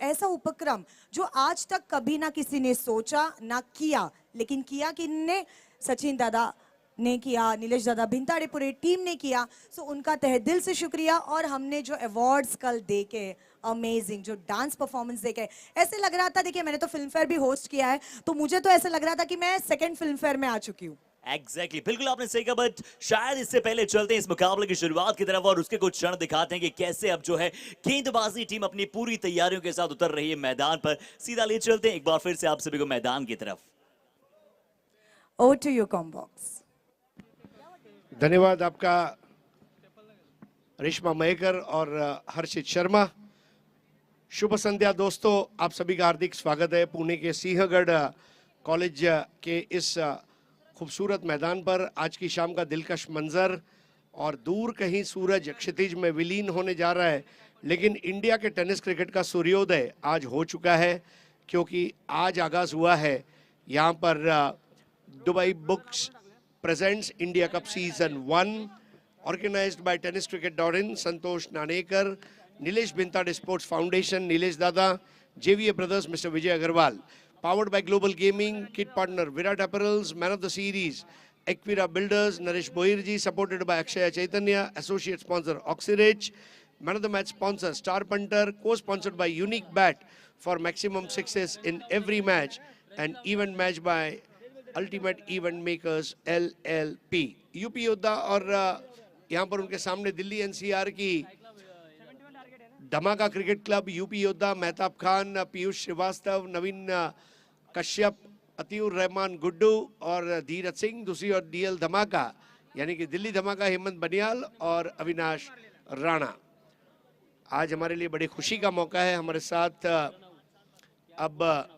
ऐसा उपक्रम जो आज तक कभी ना किसी ने सोचा ना किया, लेकिन किया किसने? सचिन दादा ने किया, नीलेश दादा भिंताड़े पूरी टीम ने किया। सो उनका तहे दिल से शुक्रिया। और हमने जो अवार्ड्स कल देखे, अमेजिंग, जो डांस परफॉर्मेंस देखे, ऐसे लग रहा था, देखिए मैंने तो फिल्म फेयर भी होस्ट किया है, तो मुझे तो ऐसे लग रहा था कि मैं सेकंड फिल्म फेयर में आ चुकी हूँ। एग्जैक्टली, बिल्कुल आपने सही कहा। बट शायद इससे पहले चलते हैं इस मुकाबले की शुरुआत की तरफ और उसके कुछ क्षण दिखाते हैं कि कैसे अब जो है गेंदबाजी टीम अपनी पूरी तैयारियों के साथ उतर रही है मैदान पर। सीधा ले चलते हैं एक बार फिर से आप सभी को मैदान की तरफ। Over to you combox. धन्यवाद आपका रेशमा मयेकर और हर्षित शर्मा। शुभ संध्या दोस्तों, आप सभी का हार्दिक स्वागत है पुणे के सिंहगढ़ कॉलेज के इस खूबसूरत मैदान पर। आज की शाम का दिलकश मंजर, और दूर कहीं सूरज क्षितिज में विलीन होने जा रहा है, लेकिन इंडिया के टेनिस क्रिकेट का सूर्योदय आज हो चुका है, क्योंकि आज आगाज हुआ है यहाँ पर Dubai books presents India Cup Season 1, organized by TennisCricket.in, Santosh Nanekar, Nilesh Bhintade Sports Foundation, Nilesh Dada, JVA Brothers, Mr. Vijay Agarwal, powered by Global Gaming, kit partner Virat Apparels, man of the series, Equira Builders, Naresh Bohirji, supported by Akshay Chaitanya, associate sponsor Oxyrich, man of the match sponsor Star Punter, co-sponsored by Unique Bat for maximum success in every match, and event match by ultimate event makers LLP। UP योद्धा और यहाँ पर उनके सामने Delhi NCR की धमाका cricket club, UP योद्धा, मेहताब खान, पीयूष श्रीवास्तव, नवीन कश्यप, अतिउर रहमान गुड्डू और धीरज सिंह। दूसरी ओर DL धमाका यानी कि दिल्ली धमाका, हेमंत बनियाल और अविनाश राणा। आज हमारे लिए बड़ी खुशी का मौका है, हमारे साथ अब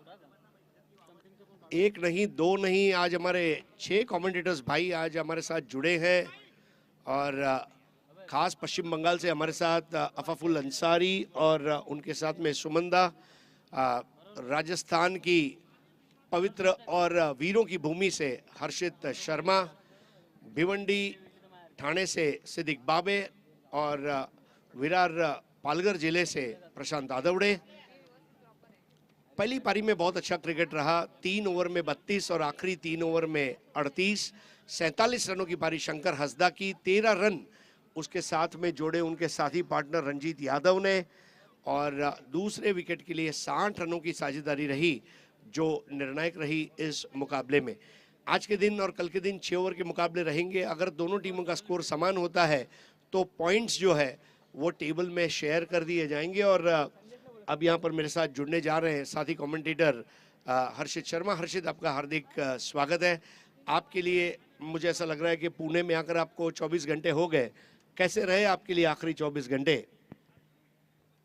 एक नहीं, दो नहीं, आज हमारे 6 कमेंटेटर्स भाई आज हमारे साथ जुड़े हैं। और खास पश्चिम बंगाल से हमारे साथ अफाफुल अंसारी और उनके साथ में सुमंदा, राजस्थान की पवित्र और वीरों की भूमि से हर्षित शर्मा, भिवंडी ठाणे से सिद्दीक बाबे और विरार पालघर जिले से प्रशांत आदवड़े। पहली पारी में बहुत अच्छा क्रिकेट रहा, 3 ओवर में 32 और आखिरी 3 ओवर में 38। 47 रनों की पारी शंकर हसदा की, 13 रन उसके साथ में जोड़े उनके साथी पार्टनर रंजीत यादव ने, और दूसरे विकेट के लिए 60 रनों की साझेदारी रही जो निर्णायक रही इस मुकाबले में। आज के दिन और कल के दिन 6 ओवर के मुकाबले रहेंगे। अगर दोनों टीमों का स्कोर समान होता है तो पॉइंट्स जो है वो टेबल में शेयर कर दिए जाएंगे। और अब यहाँ पर मेरे साथ जुड़ने जा रहे हैं साथी कमेंटेटर हर्षित शर्मा। हर्षित, आपका हार्दिक स्वागत है। आपके लिए मुझे ऐसा लग रहा है कि पुणे में आकर आपको 24 घंटे हो गए, कैसे रहे आपके लिए आखिरी 24 घंटे?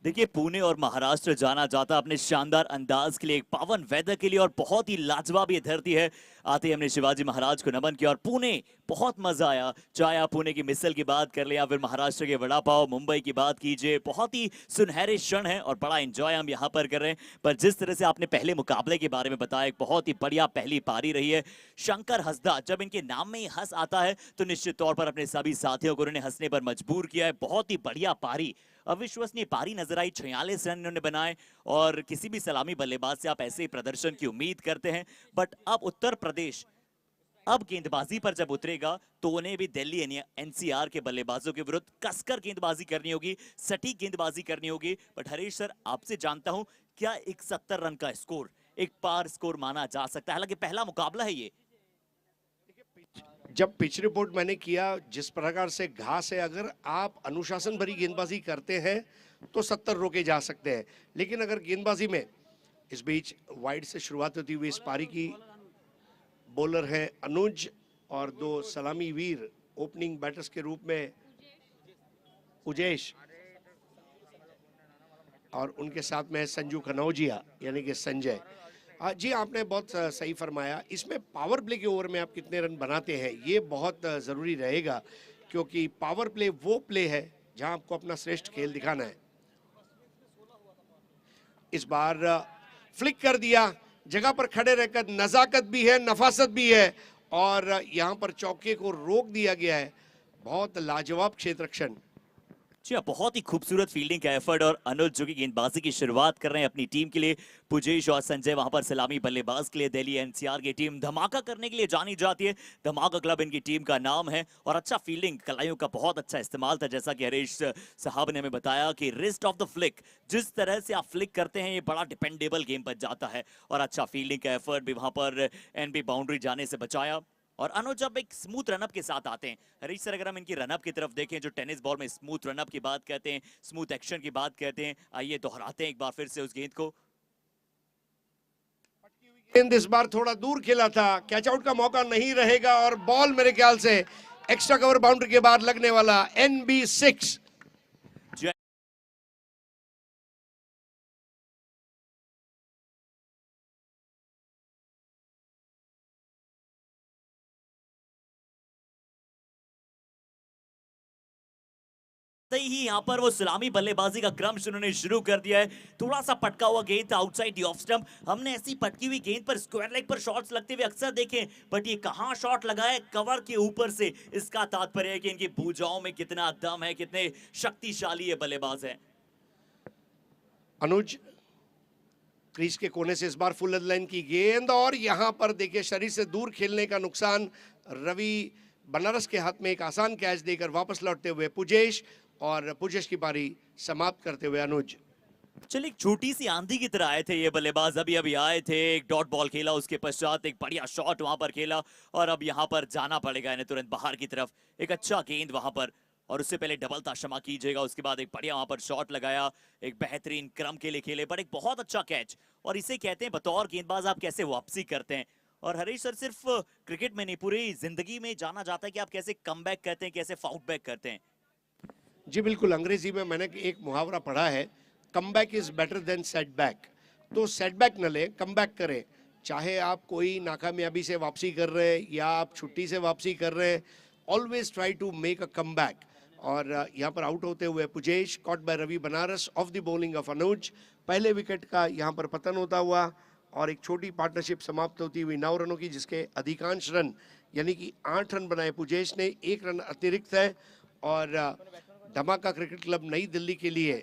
देखिए, पुणे और महाराष्ट्र जाना जाता अपने शानदार अंदाज के लिए, एक पावन वेदर के लिए, और बहुत ही लाजवाब ये धरती है। आते ही हमने शिवाजी महाराज को नमन किया और पुणे बहुत मजा आया। चाहे आप पुणे की मिसल की बात कर लें या फिर महाराष्ट्र के वड़ा पाव, मुंबई की बात कीजिए, बहुत ही सुनहरे क्षण है और बड़ा एंजॉय हम यहाँ पर कर रहे हैं। पर जिस तरह से आपने पहले मुकाबले के बारे में बताया, एक बहुत ही बढ़िया पहली पारी रही है। शंकर हंसदा, जब इनके नाम में ही हंस आता है तो निश्चित तौर पर अपने सभी साथियों को उन्होंने हंसने पर मजबूर किया है। बहुत ही बढ़िया पारी, अविश्वसनीय पारी नजर आई। 46 रन इन्होंने बनाए और किसी भी सलामी बल्लेबाज से आप ऐसे ही प्रदर्शन की उम्मीद करते हैं। बट अब उत्तर प्रदेश अब गेंदबाजी पर जब उतरेगा तो उन्हें भी दिल्ली एनसीआर के बल्लेबाजों के विरुद्ध कसकर गेंदबाजी करनी होगी, सटीक गेंदबाजी करनी होगी। बट हरीश सर, आपसे जानता हूं, क्या एक 70 रन का स्कोर एक पार स्कोर माना जा सकता है? हालांकि पहला मुकाबला है ये। जब पिच रिपोर्ट मैंने किया, जिस प्रकार से घास है, अगर आप अनुशासन भरी गेंदबाजी करते हैं तो 70 रोके जा सकते हैं। लेकिन अगर गेंदबाजी में, इस बीच वाइड से शुरुआत होती हुई इस पारी की, बॉलर है अनुज और दो सलामी वीर ओपनिंग बैटर्स के रूप में उजेश, और उनके साथ में संजू कनौजिया यानी कि संजय। जी, आपने बहुत सही फरमाया। इसमें पावर प्ले के ओवर में आप कितने रन बनाते हैं ये बहुत ज़रूरी रहेगा, क्योंकि पावर प्ले वो प्ले है जहां आपको अपना श्रेष्ठ खेल दिखाना है। इस बार फ्लिक कर दिया, जगह पर खड़े रहकर नजाकत भी है, नफासत भी है, और यहां पर चौके को रोक दिया गया है। बहुत लाजवाब क्षेत्ररक्षण। जी हाँ, बहुत ही खूबसूरत फील्डिंग का एफर्ट। और अनुज जो कि गेंदबाजी की शुरुआत कर रहे हैं अपनी टीम के लिए, पुजेश और संजय वहां पर सलामी बल्लेबाज के लिए। दिल्ली एनसीआर की टीम धमाका करने के लिए जानी जाती है, धमाका क्लब इनकी टीम का नाम है। और अच्छा फील्डिंग, कलाइयों का बहुत अच्छा इस्तेमाल था, जैसा कि हरीश साहब ने हमें बताया कि रिस्ट ऑफ द फ्लिक, जिस तरह से आप फ्लिक करते हैं ये बड़ा डिपेंडेबल गेम बन जाता है। और अच्छा फील्डिंग का एफर्ट भी वहां पर एनबी बाउंड्री जाने से बचाया। और अनुज जब एक स्मूथ रनअप के साथ आते हैं, हरीश सर, अगर हम इनकी रनअप की तरफ देखें, जो टेनिस बॉल में स्मूथ रनअप की बात कहते हैं, स्मूथ एक्शन की बात कहते हैं, आइए दोहराते हैं एक बार फिर से उस गेंद को। गेंद इस बार थोड़ा दूर खेला था, कैच आउट का मौका नहीं रहेगा, और बॉल मेरे ख्याल से एक्स्ट्रा कवर बाउंड्री के बाद लगने वाला NB 6। ही यहाँ पर वो सलामी बल्लेबाजी का क्रम उन्होंने शुरू कर दिया है। थोड़ा सा पटका हुआ गेंद था आउटसाइड दी ऑफ स्टंप। हमने ऐसी पटकी हुई गेंद पर स्क्वायर लेग पर शॉट्स लगते हुए अक्सर देखे, बट ये कहां शॉट लगा है, कवर के ऊपर से। इसका तात्पर्य है कि इनकी भुजाओं में कितना दम है, कितने शक्तिशाली ये बल्लेबाज है। अनुज क्रीज के कोने से इस बार फुल लाइन की गेंद, और यहां पर देखिए शरीर से दूर खेलने का नुकसान। रवि बनारस के हाथ में एक आसान कैच देकर वापस लौटते हुए पुजेश, और पुजेश की पारी समाप्त करते हुए अनुज। चलिए, एक छोटी सी आंधी की तरह आए थे ये बल्लेबाज, अभी अभी आए थे, एक डॉट बॉल खेला, उसके पश्चात एक बढ़िया शॉट वहां पर खेला, और अब यहां पर जाना पड़ेगा इन्हें तुरंत बाहर की तरफ। एक अच्छा गेंद वहां पर, और उससे पहले डबल था, क्षमा कीजिएगा, उसके बाद एक बढ़िया वहां पर शॉट लगाया, एक बेहतरीन क्रम के लिए खेले, पर एक बहुत अच्छा कैच। और इसे कहते हैं बतौर गेंदबाज आप कैसे वापसी करते हैं। और हरीश सर, सिर्फ क्रिकेट में नहीं, पूरी जिंदगी में जाना जाता है कि आप कैसे कमबैक करते हैं, कैसे फाउट बैक करते हैं। जी बिल्कुल, अंग्रेजी में मैंने एक मुहावरा पढ़ा है, comeback is better than setback. तो सेटबैक न ले, कमबैक करें। चाहे आप कोई नाकामयाबी से वापसी कर रहे हैं या आप छुट्टी से वापसी कर रहे हैं, always try to make a comeback. और यहाँ पर आउट होते हुए Pujesh, caught by Ravi Banaras off the bowling of Anuj. पहले विकेट का यहाँ पर पतन होता हुआ, और एक छोटी पार्टनरशिप समाप्त होती हुई 9 रनों की, जिसके अधिकांश रन यानी कि 8 रन बनाए पुजेश ने, 1 रन अतिरिक्त है। और धमाका क्रिकेट क्लब नई दिल्ली के लिए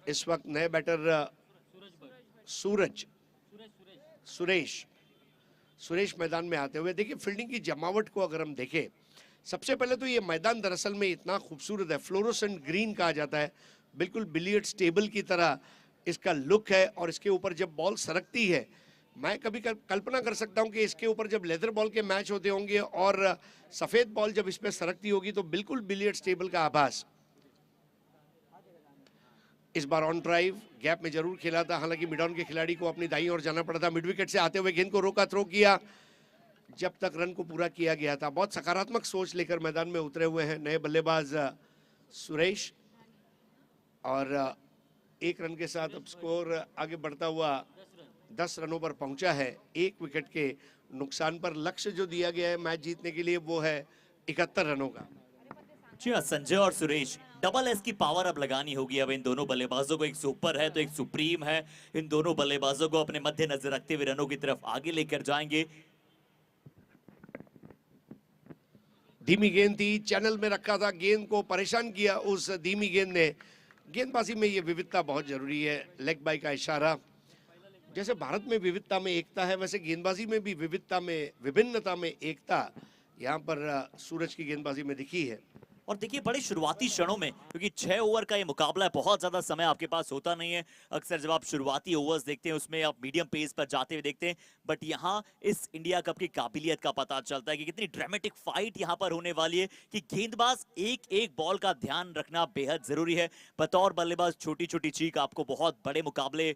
इस वक्त नए बैटर सुरेश मैदान में आते हुए। देखिए फील्डिंग की जमावट को अगर हम देखें, सबसे पहले तो ये मैदान दरअसल में इतना खूबसूरत है, फ्लोरोसेंट ग्रीन कहा जाता है, बिल्कुल बिलियर्ड्स टेबल की तरह इसका लुक है। और इसके ऊपर जब बॉल सरकती है, मैं कभी कल्पना कर सकता हूं कि इसके ऊपर जब लेदर बॉल के मैच होते होंगे और सफ़ेद बॉल जब इस पर सरकती होगी तो बिल्कुल बिलियर्ड्स टेबल का आभास। इस बार ऑन ड्राइव गैप में जरूर खेला था, हालांकि मिड ऑन के खिलाड़ी को अपनी दाईं ओर जाना पड़ा था। मिड विकेट से आते हुए गेंद को रोका, थ्रो किया, जब तक रन को पूरा किया गया था। बहुत सकारात्मक सोच लेकर मैदान में उतरे हुए हैं नए बल्लेबाज सुरेश, और 1 रन के साथ अब स्कोर आगे बढ़ता हुआ 10 रनों पर पहुंचा है। 1 विकेट के नुकसान पर लक्ष्य जो दिया गया है मैच जीतने के लिए वो है 71 रनों का। जी हाँ, संजय और सुरेश, डबल एस की पावर अब लगानी होगी। अब इन दोनों बल्लेबाजों को, एक सुपर है तो एक सुप्रीम है, इन दोनों बल्लेबाजों को अपने मध्य नजर रखते हुए रनों की तरफ आगे लेकर जाएंगे। धीमी गेंद थी, चैनल में रखा था, गेंद को परेशान किया उस धीमी गेंद ने। गेंदबाजी में ये विविधता बहुत जरूरी है, लेग बाई का इशारा। जैसे भारत में विविधता में एकता है, वैसे गेंदबाजी में भी विविधता में, विभिन्नता में एकता यहाँ पर सूरज की गेंदबाजी में दिखी है। और देखिए, बड़े शुरुआती क्षणों में, क्योंकि 6 ओवर का ये मुकाबला है, बहुत ज्यादा समय आपके पास होता नहीं है। अक्सर जब आप शुरुआती ओवर्स देखते हैं उसमें आप मीडियम पेस पर जाते हुए देखते हैं, बट यहाँ इस इंडिया कप की काबिलियत का पता चलता है कि कितनी ड्रामेटिक फाइट यहाँ पर होने वाली है, कि गेंदबाज एक एक बॉल का ध्यान रखना बेहद जरूरी है। बतौर बल्लेबाज छोटी छोटी चीक आपको बहुत बड़े मुकाबले।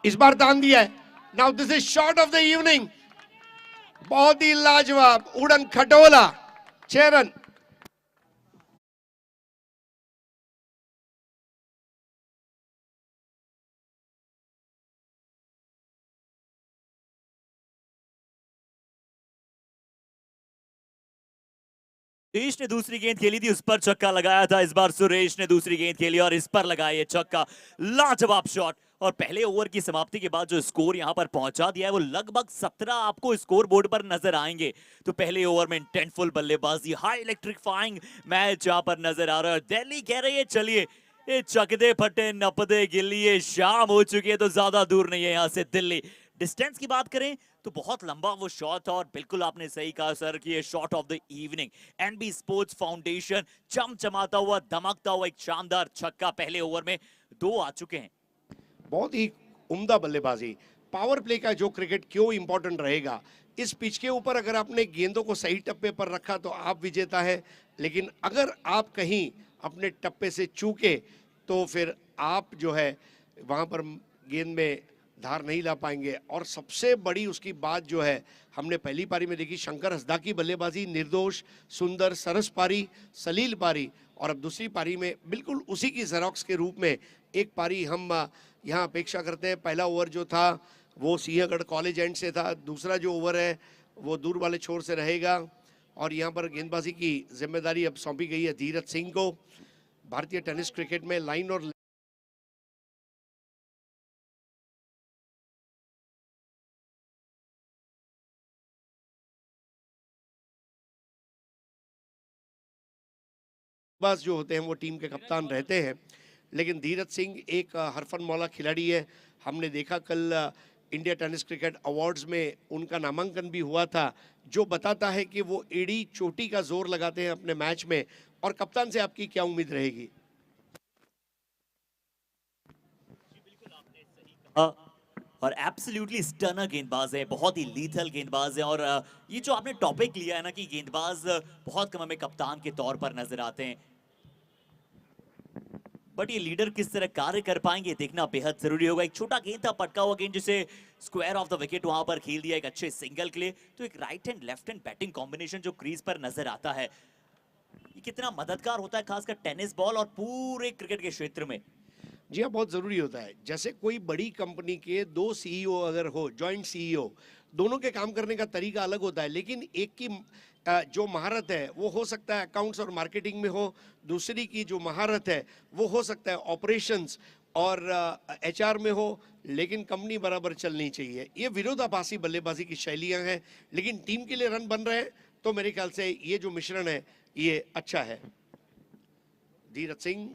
इस बार दान दिया है। Now this is shot of the evening, बहुत ही लाजवाब, उड़न खटोला, 6 रन। सुरेश ने दूसरी गेंद खेली थी, उस पर छक्का लगाया था। इस बार सुरेश ने दूसरी गेंद खेली और इस पर लगाया ये छक्का। लाजवाब शॉट। और पहले ओवर की समाप्ति के बाद जो स्कोर यहां पर पहुंचा दिया है वो लगभग 17 आपको स्कोर बोर्ड पर नजर आएंगे। तो पहले ओवर में इंटेंटफुल बल्लेबाजी, हाई इलेक्ट्रिफाइंग मैच यहां पर नजर आ रहा है। दिल्ली कह रही है चलिए ये चकदे फटे नपदे गिल्ली, ये शाम हो चुकी है तो ज्यादा दूर नहीं है यहां से दिल्ली। डिस्टेंस की बात करें तो बहुत लंबा वो शॉट था, और बिल्कुल आपने सही कहा सर कि ये shot of the evening. NB sports foundation, चमचमाता हुआ, धमकता हुआ एक शानदार छक्का। पहले ओवर में 2 आ चुके हैं। बहुत ही उम्दा बल्लेबाजी। पावर प्ले का जो क्रिकेट क्यों इंपॉर्टेंट रहेगा, इस पिच के ऊपर अगर आपने गेंदों को सही टप्पे पर रखा तो आप विजेता है, लेकिन अगर आप कहीं अपने टप्पे से चूके तो फिर आप जो है वहां पर गेंद में धार नहीं ला पाएंगे। और सबसे बड़ी उसकी बात जो है, हमने पहली पारी में देखी शंकर हसदा की बल्लेबाजी, निर्दोष, सुंदर, सरस पारी, सलील पारी, और अब दूसरी पारी में बिल्कुल उसी की जेरोक्स के रूप में एक पारी हम यहाँ अपेक्षा करते हैं। पहला ओवर जो था वो सिंहगढ़ कॉलेज एंड से था, दूसरा जो ओवर है वो दूर वाले छोर से रहेगा, और यहाँ पर गेंदबाजी की जिम्मेदारी अब सौंपी गई है धीरज सिंह को। भारतीय टेनिस क्रिकेट में लाइन और बल्लेबाज जो होते हैं वो टीम के कप्तान रहते हैं, लेकिन धीरज सिंह एक हरफन मौला खिलाड़ी है। हमने देखा कल इंडिया टेनिस क्रिकेट अवार्ड्स में उनका नामांकन भी हुआ था, जो बताता है कि वो एड़ी चोटी का जोर लगाते हैं अपने मैच में। और कप्तान से आपकी क्या उम्मीद रहेगी? और एब्सोल्युटली स्टनर गेंदबाज है, बहुत ही लीथल गेंदबाज है। और ये जो आपने टॉपिक लिया है ना कि गेंदबाज बहुत कम हमें कप्तान के तौर पर नजर आते हैं, बट ये लीडर किस तरह कार्य कर पाएंगे देखना बेहद जरूरी होगा। एक छोटा गेंद था, पटका हुआ गेंद, जिसे स्क्वायर ऑफ द विकेट वहां पर खेल दिया एक अच्छे सिंगल के लिए। तो एक right hand left hand batting combination जो क्रीज पर नजर आता है, ये कितना मददगार होता है खासकर टेनिस बॉल और पूरे क्रिकेट के क्षेत्र में। जी हाँ, बहुत ज़रूरी होता है। जैसे कोई बड़ी कंपनी के 2 सीईओ अगर हो, जॉइंट सीईओ, दोनों के काम करने का तरीका अलग होता है, लेकिन एक की जो महारत है वो हो सकता है अकाउंट्स और मार्केटिंग में हो, दूसरी की जो महारत है वो हो सकता है ऑपरेशंस और एचआर में हो, लेकिन कंपनी बराबर चलनी चाहिए। ये विरोधाभासी बल्लेबाजी की शैलियां हैं, लेकिन टीम के लिए रन बन रहे हैं तो मेरे ख्याल से ये जो मिश्रण है ये अच्छा है। धीरज सिंह,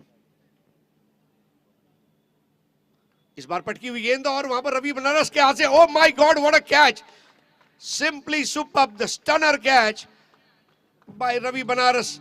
इस बार पटकी हुई गेंद और वहां पर रवि बनारस के हाथ से, oh my god what a catch, simply superb, the stunner catch by Ravi Banaras.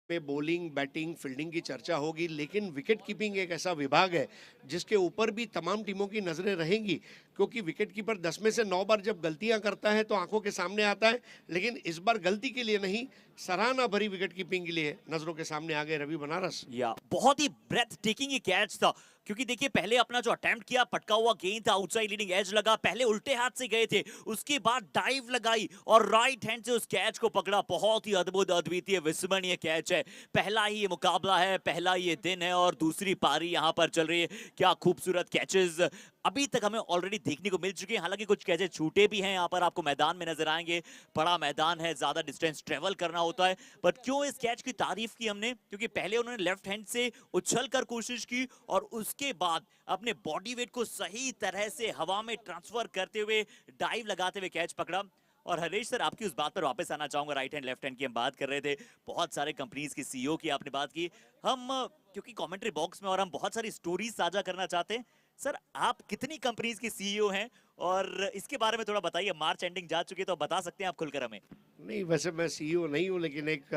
में बॉलिंग, बैटिंग, फील्डिंग की चर्चा होगी, लेकिन विकेट कीपिंग एक ऐसा विभाग है जिसके ऊपर भी तमाम टीमों की नजरें रहेंगी, क्योंकि विकेट कीपर 10 में से 9 बार जब गलतियां करता है तो आंखों के सामने आता है, लेकिन इस बार गलती के लिए नहीं, सराहना भरी विकेट कीपिंग के लिए नजरों के सामने आ गए रवि बनारस। या बहुत ही ब्रेथ टेकिंग ये कैच था, क्योंकि देखिए पहले अपना जो अटेम्प्ट किया, पटका हुआ गेंद था, आउटसाइड लीडिंग एज लगा, पहले उल्टे हाथ से गए थे, उसके बाद डाइव लगाई और राइट हैंड से उस कैच को पकड़ा। बहुत ही अद्भुत, अद्वितीय, विस्मरणीय कैच है। पहला ही ये मुकाबला है, पहला ये दिन है और दूसरी पारी यहां पर चल रही है। क्या खूबसूरत कैचेस अभी तक हमें ऑलरेडी देखने को मिल चुके हैं। हालांकि कुछ कैचेस छूटे भी हैं, यहाँ पर आपको मैदान में नजर आएंगे। बड़ा मैदान है, ज्यादा डिस्टेंस ट्रेवल करना होता है, बट क्यों इस कैच की तारीफ की हमने, क्योंकि पहले उन्होंने लेफ्ट हैंड से उछल कर कोशिश की और उसके बाद अपने बॉडी वेट को सही तरह से हवा में ट्रांसफर करते हुए डाइव लगाते हुए कैच पकड़ा। और हरीश सर, आपकी उस बात पर वापस आना चाहूंगा, राइट हैंड लेफ्ट हैंड की हम बात कर रहे थे, बहुत सारे कंपनीज की सीईओ की आपने बात की। हम क्योंकि कमेंट्री बॉक्स में और हम बहुत सारी स्टोरीज साझा करना चाहते हैं, सर आप कितनी कंपनीज के सीईओ हैं और इसके बारे में थोड़ा बताइए। मार्च एंडिंग जा चुकी है तो बता सकते हैं आप खुलकर हमें। नहीं, वैसे मैं सीईओ नहीं हूँ, लेकिन एक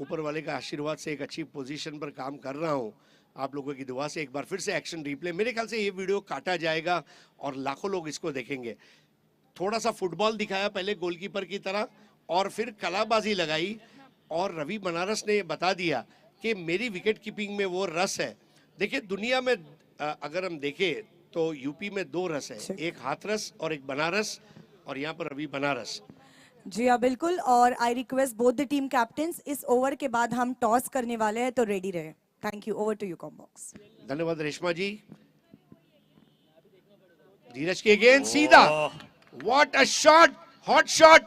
ऊपर वाले का आशीर्वाद से एक अच्छी पोजीशन पर काम कर रहा हूँ। आप लोगों की दुआ से एक बार फिर से एक्शन रिप्ले, मेरे ख्याल से ये वीडियो काटा जाएगा और लाखों लोग इसको देखेंगे। थोड़ा सा फुटबॉल दिखाया पहले गोलकीपर की तरह और फिर कलाबाजी लगाई, और रवि बनारस ने बता दिया कि मेरी विकेट कीपिंग में वो रस है। देखिए दुनिया में अगर हम देखें तो यूपी में 2 रस है, एक हाथरस और एक बनारस, और यहाँ पर रवि बनारस। जी हाँ बिल्कुल, और आई request both the team captains, इस ओवर के बाद हम टॉस करने वाले हैं तो रेडी रहे। Thank you, over to you combox. धन्यवाद रेशमा जी। धीरज के गेंद सीधा, what a shot, hot shot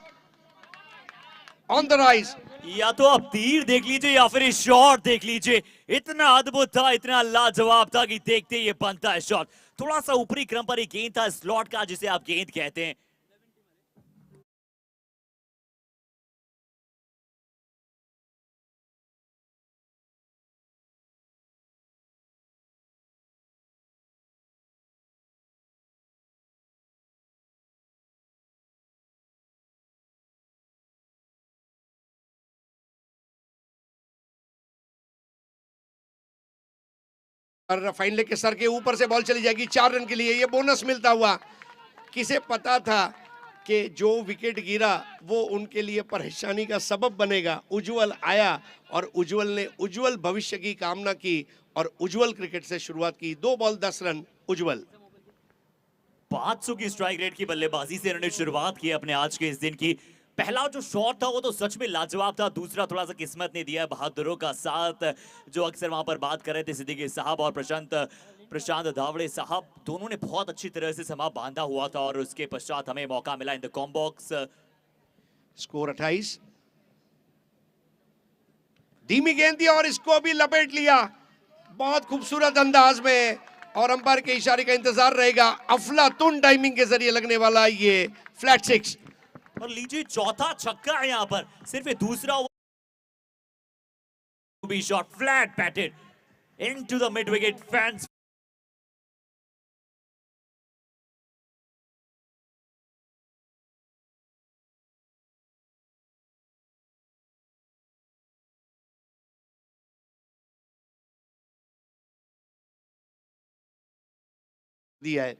on the rise. या तो आप तीर देख लीजिए या फिर शॉट देख लीजिए, इतना अद्भुत था, इतना लाजवाब था कि देखते ये बनता है शॉट। थोड़ा सा ऊपरी क्रम पर एक गेंद था, स्लॉट का जिसे आप गेंद कहते हैं। और फाइनल के सर के ऊपर से बॉल चली जाएगी 4 रन के लिए, ये बोनस मिलता हुआ। किसे पता था कि जो विकेट गिरा वो उनके लिए परेशानी का सबब बनेगा। उज्जवल आया और उज्जवल ने उज्जवल भविष्य की कामना की और उज्जवल क्रिकेट से शुरुआत की। 2 बॉल 10 रन उज्जवल। 500 की स्ट्राइक रेट की बल्लेबाजी से इन्होंने शुरुआत की अपने आज के इस दिन की। पहला जो शॉट था वो तो सच में लाजवाब था, दूसरा थोड़ा सा किस्मत ने दिया बहादुरों का साथ, जो अक्सर वहां पर बात कर रहे थे सिद्दीकी साहब और प्रशांत धावड़े साहब, दोनों ने बहुत अच्छी तरह से समा बांधा हुआ था और उसके पश्चात हमें मौका मिला इन द कॉम्बॉक्स। स्कोर 28। धीमी गेंद दी और इसको भी लपेट लिया बहुत खूबसूरत अंदाज में, और अंपायर के इशारे का इंतजार रहेगा। अफलातून टाइमिंग के जरिए लगने वाला ये फ्लैट 6। और लीजिए चौथा छक्का है यहाँ पर, सिर्फ ये दूसरा भी shot flat पैटेड into the mid wicket. Fans दिया है।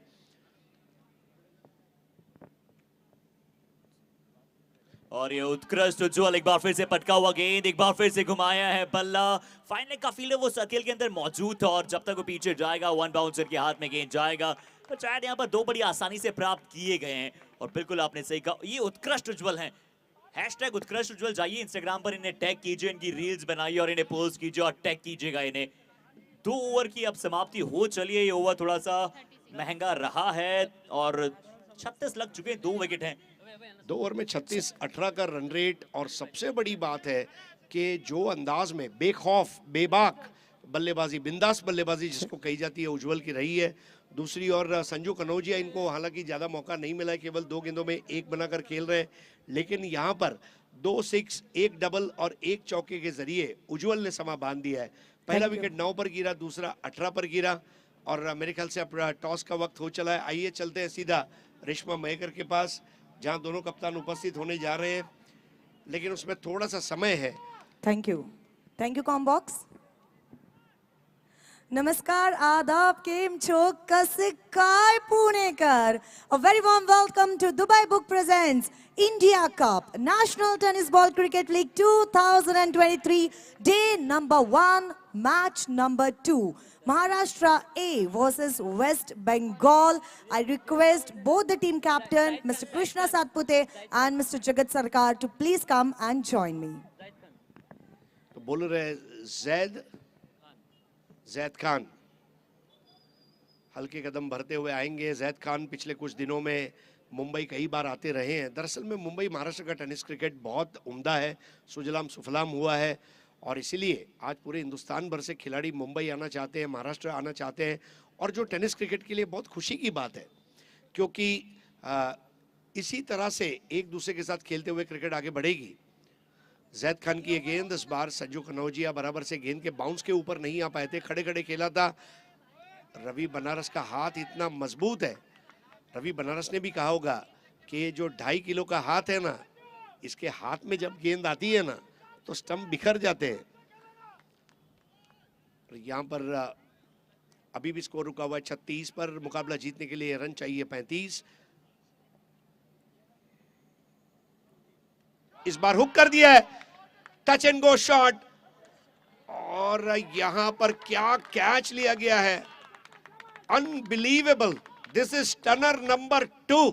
और ये उत्कृष्ट उज्जवल, एक बार फिर से पटका हुआ गेंद, एक बार फिर से घुमाया है बल्ला। फाइनल का फील्डर वो सर्किल के अंदर मौजूद था और जब तक वो पीछे जाएगा 1 बाउंसर के हाथ में गेंद जाएगा। तो शायद यहाँ पर 2 बड़ी आसानी से प्राप्त किए गए हैं। और बिल्कुल आपने सही कहा, ये उत्कृष्ट उज्जवल हैं। हैशटैग उत्कृष्ट उज्जवल, जाइए इंस्टाग्राम पर इन्हें टैग कीजिए, इनकी रील्स बनाइए और इन्हें पोस्ट कीजिए और टैग कीजिएगा इन्हें। 2 ओवर की अब समाप्ति हो चली है। ये ओवर थोड़ा सा महंगा रहा है और 36 लग चुके हैं, 2 विकेट हैं। 2 ओवर में 36-18 का रन रेट, और सबसे बड़ी बात है कि जो अंदाज में बेखौफ बेबाक बल्लेबाजी, बिंदास बल्लेबाजी जिसको कही जाती है, उज्जवल की रही है। दूसरी ओर संजू कनौजिया, इनको हालांकि ज़्यादा मौका नहीं मिला है, केवल 2 गेंदों में 1 बनाकर खेल रहे हैं, लेकिन यहाँ पर 2 6, 1 डबल और 1 चौके के जरिए उज्जवल ने समा बांध दिया है। पहला विकेट 9 पर गिरा, दूसरा 18 पर गिरा, और मेरे ख्याल से अब टॉस का वक्त हो चला है। आइए चलते हैं सीधा रेशमा मयेकर के पास, जहां दोनों कप्तान उपस्थित होने जा रहे हैं, लेकिन उसमें थोड़ा सा समय है। Thank you. Thank you combox. नमस्कार, आदाब, केम छो, कसे काय Punekar. A very warm welcome to Dubai Book presents India Cup National Tennis Ball Cricket League 2023 Day number 1, match number 2. Maharashtra A versus West Bengal. I request both the team captain, Mr. Krishna Satpute and Mr. Jagat Sarkar, to please come and join me. तो बोल रहे जैद खान हल्के कदम भरते हुए आएंगे. जैद खान पिछले कुछ दिनों में मुंबई कई बार आते रहे हैं. दरअसल में मुंबई महाराष्ट्र का टेनिस क्रिकेट बहुत उम्दा है, सुजलाम सुफलाम हुआ है और इसीलिए आज पूरे हिंदुस्तान भर से खिलाड़ी मुंबई आना चाहते हैं, महाराष्ट्र आना चाहते हैं. और जो टेनिस क्रिकेट के लिए बहुत खुशी की बात है, क्योंकि इसी तरह से एक दूसरे के साथ खेलते हुए क्रिकेट आगे बढ़ेगी. जैद खान की ये गेंद इस बार संजू कनौजिया बराबर से गेंद के बाउंस के ऊपर नहीं आ पाए थे, खड़े खड़े खेला था. रवि बनारस का हाथ इतना मजबूत है. रवि बनारस ने भी कहा होगा कि ये जो 2.5 किलो का हाथ है ना, इसके हाथ में जब गेंद आती है ना तो स्टंप बिखर जाते हैं. यहाँ पर अभी भी स्कोर रुका हुआ है 36 पर. मुकाबला जीतने के लिए रन चाहिए 35. इस बार हुक कर दिया है, टच एंड गो शॉट. और यहां पर क्या कैच लिया गया है, unbelievable. This is turner number 2.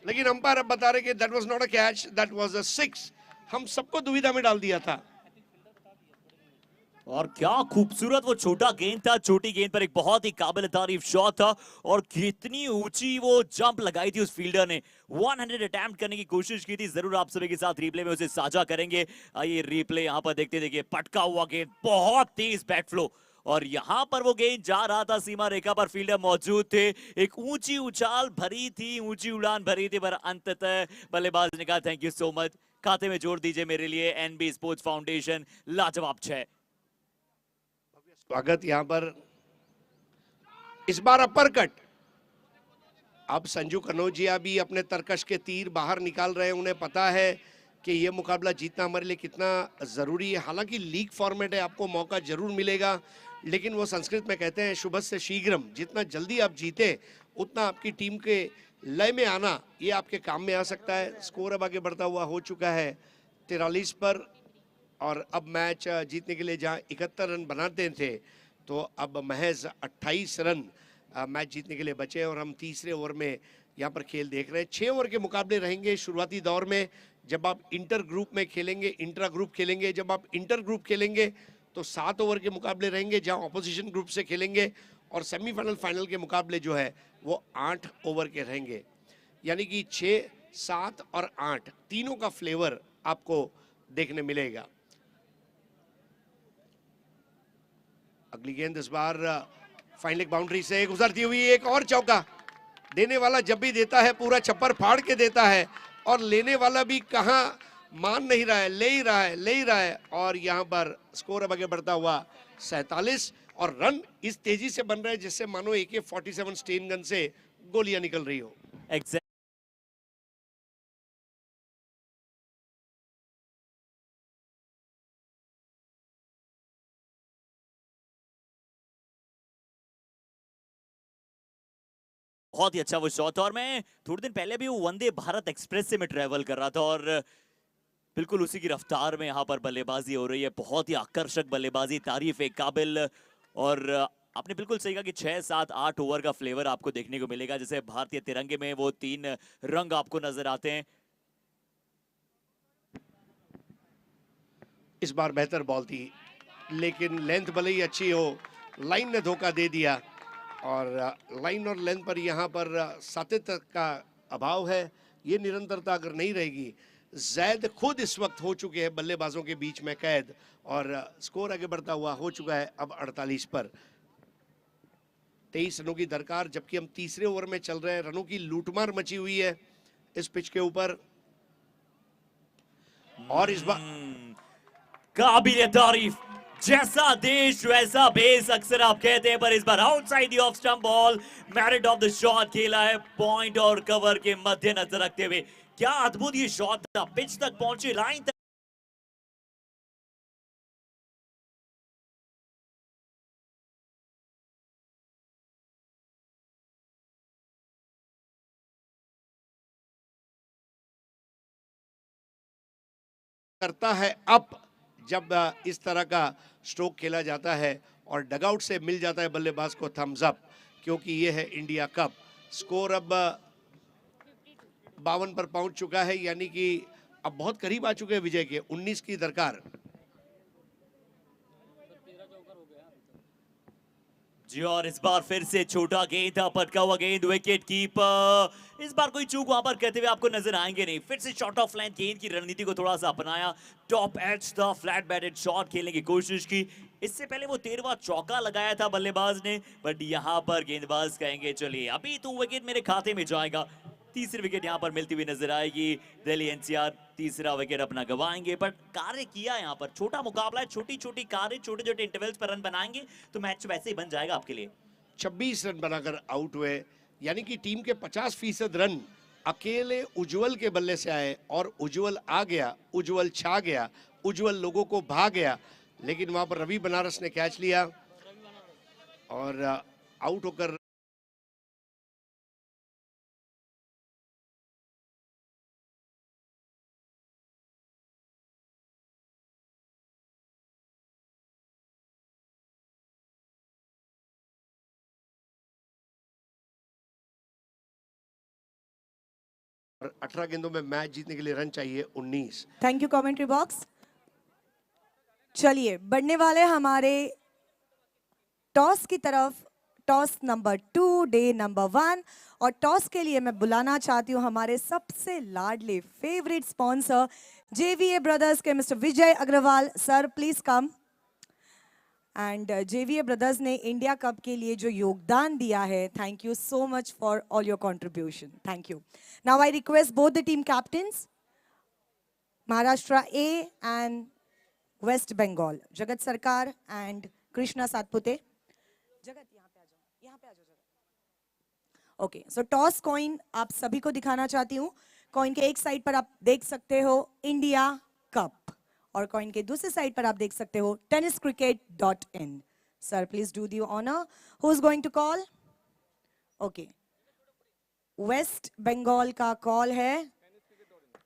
लेकिन अंपायर अब बता रहे कि that was not a catch, that was a 6. हम सबको दुविधा में डाल दिया था. और क्या खूबसूरत वो छोटा गेंद था, छोटी गेंद पर एक बहुत ही काबिल तारीफ शॉट था. और कितनी ऊंची वो जंप लगाई थी उस फील्डर ने. 100 अटेम्प्ट करने की कोशिश की थी. जरूर आप सभी के साथ रिप्ले में उसे साझा करेंगे. आइए रिप्ले यहां पर देखते. देखिए पटका हुआ गेंद, बहुत तेज बैक फ्लो और यहां पर वो गेंद जा रहा था सीमा रेखा पर. फील्डर मौजूद थे, एक ऊंची उछाल भरी थी, ऊंची उड़ान भरी थी, पर अंततः बल्लेबाज ने कहा थैंक यू सो मच, खाते में जोड़ दीजिए मेरे लिए एनबी स्पोर्ट्स फाउंडेशन. लाजवाब 6. स्वागत यहां पर. इस बार अपर कट. अब संजू कनौजिया भी अपने तरकश के तीर बाहर निकाल रहे हैं. उन्हें पता है कि यह मुकाबला जीतना हमारे लिए कितना जरूरी है. हालांकि लीग फॉर्मेट है, आपको मौका जरूर मिलेगा, लेकिन वो संस्कृत में कहते हैं शुभस्य शीघ्रम. जितना जल्दी आप जीते उतना आपकी टीम के लय में आना ये आपके काम में आ सकता है. स्कोर अब आगे बढ़ता हुआ हो चुका है 43 पर. और अब मैच जीतने के लिए जहां 71 रन बनाते थे, तो अब महज 28 रन मैच जीतने के लिए बचे. और हम तीसरे ओवर में यहां पर खेल देख रहे हैं. 6 ओवर के मुकाबले रहेंगे शुरुआती दौर में. जब आप इंटर ग्रुप में खेलेंगे, इंट्रा ग्रुप खेलेंगे. जब आप इंटर ग्रुप खेलेंगे तो 7 ओवर के मुकाबले रहेंगे जहां ऑपोजिशन ग्रुप से खेलेंगे. और सेमीफाइनल फाइनल के मुकाबले जो है वो 8 ओवर के रहेंगे. यानी कि 6, 7 और 8 तीनों का फ्लेवर आपको देखने मिलेगा. अगली गेंद इस बार फाइन लेग बाउंड्री से गुजरती हुई. एक और चौका. देने वाला जब भी देता है पूरा छप्पर फाड़ के देता है, और लेने वाला भी कहां मान नहीं रहा है, ले ही रहा है, ले ही रहा है. और यहां पर स्कोर अब आगे बढ़ता हुआ 47. और रन इस तेजी से बन रहे हैं जिससे मानो AK-47 स्टेन गन से गोलियां निकल रही हो. बहुत ही अच्छा वो शॉट था. और मैं थोड़े दिन पहले भी वो वंदे भारत एक्सप्रेस से मैं ट्रेवल कर रहा था और बिल्कुल उसी की रफ्तार में यहाँ पर बल्लेबाजी हो रही है. बहुत ही आकर्षक बल्लेबाजी, तारीफ एक काबिल. और आपने बिल्कुल सही कहा कि 6, 7, 8 ओवर का फ्लेवर आपको देखने को मिलेगा. जैसे भारतीय तिरंगे में वो 3 रंग आपको नजर आते हैं. इस बार बेहतर बॉल थी, लेकिन लेंथ भले ही अच्छी हो, लाइन ने धोखा दे दिया. और लाइन और लेंथ पर यहाँ पर सातत्य का अभाव है. ये निरंतरता अगर नहीं रहेगी. जैद खुद इस वक्त हो चुके हैं बल्लेबाजों के बीच में कैद. और स्कोर आगे बढ़ता हुआ हो चुका है अब 48 पर. 23 रनों की दरकार, जबकि हम तीसरे ओवर में चल रहे हैं. रनों की लूटमार मची हुई है इस पिच के ऊपर. और इस बार काबिल तारीफ, जैसा देश वैसा भेस अक्सर आप कहते हैं, पर इस बार outside the off stump ball, merit of the shot खेला है पॉइंट और कवर के मद्देनजर रखते हुए. क्या अद्भुत ये शॉट था, पिच तक पहुंची, लाइन तक करता है अप जब इस तरह का स्ट्रोक खेला जाता है और डगआउट से मिल जाता है बल्लेबाज को थम्स अप, क्योंकि ये है इंडिया कप। स्कोर अब 52 पर पहुंच चुका है, यानी कि अब बहुत करीब आ चुके हैं विजय के। 19 की दरकार। जी और इस बार फिर से छोटा गेंद था, पटका हुआ गेंद, विकेट कीपर इस बार कोई चूक वहां पर कहते हुए आपको नजर आएंगे नहीं। फिर से शॉट ऑफ लाइन गेंद की रणनीति को थोड़ा सा अपनाया, टॉप एज था, फ्लैट बैटेड शॉट खेलने की कोशिश की। इससे पहले वो 13वां चौका लगाया था बल्लेबाज ने, बट यहाँ पर गेंदबाज कहेंगे चलिए अभी तो विकेट मेरे खाते में जाएगा। तीसरी विकेट यहाँ पर मिलती हुई नजर आएगी। दिल्ली एनसीआर तीसरा विकेट अपना गवाएंगे, बट कार्य किया यहाँ पर। छोटा मुकाबला है, छोटी छोटी कार्य, छोटे छोटे इंटरवल्स पर रन बनाएंगे तो मैच वैसे ही बन जाएगा आपके लिए। 26 रन बनाकर आउट हुए, यानी कि टीम के 50% रन अकेले उज्जवल के बल्ले से आए, और उज्जवल आ गया, उज्जवल छा गया, उज्जवल लोगों को भा गया। लेकिन वहां पर रवि बनारस ने कैच लिया और आउट होकर और 18 गेंदों में मैच जीतने के लिए रन चाहिए 19। Thank you commentary box. चलिए बढ़ने वाले हमारे टॉस की तरफ। टॉस नंबर 2 डे नंबर 1, और टॉस के लिए मैं बुलाना चाहती हूँ हमारे सबसे लाडले फेवरेट स्पॉन्सर जेवीए ब्रदर्स के mister Vijay Agarwal sir, please come. And JVA brothers ने इंडिया कप के लिए जो योगदान दिया है, thank you so much for all your contribution, thank you. Now I request both the team captains, Maharashtra A and West Bengal, Jagat Sarkar and Krishna Satpute. जगत यहाँ पे आ जाओ जगत। ओके, सो टॉस कॉइन आप सभी को दिखाना चाहती हूँ। कॉइन के एक साइड पर आप देख सकते हो इंडिया कप, और कॉइन के दूसरे साइड पर आप देख सकते हो TennisCricket.in। Sir please do the honour. Who is going to call? Okay, West Bengal का कॉल है।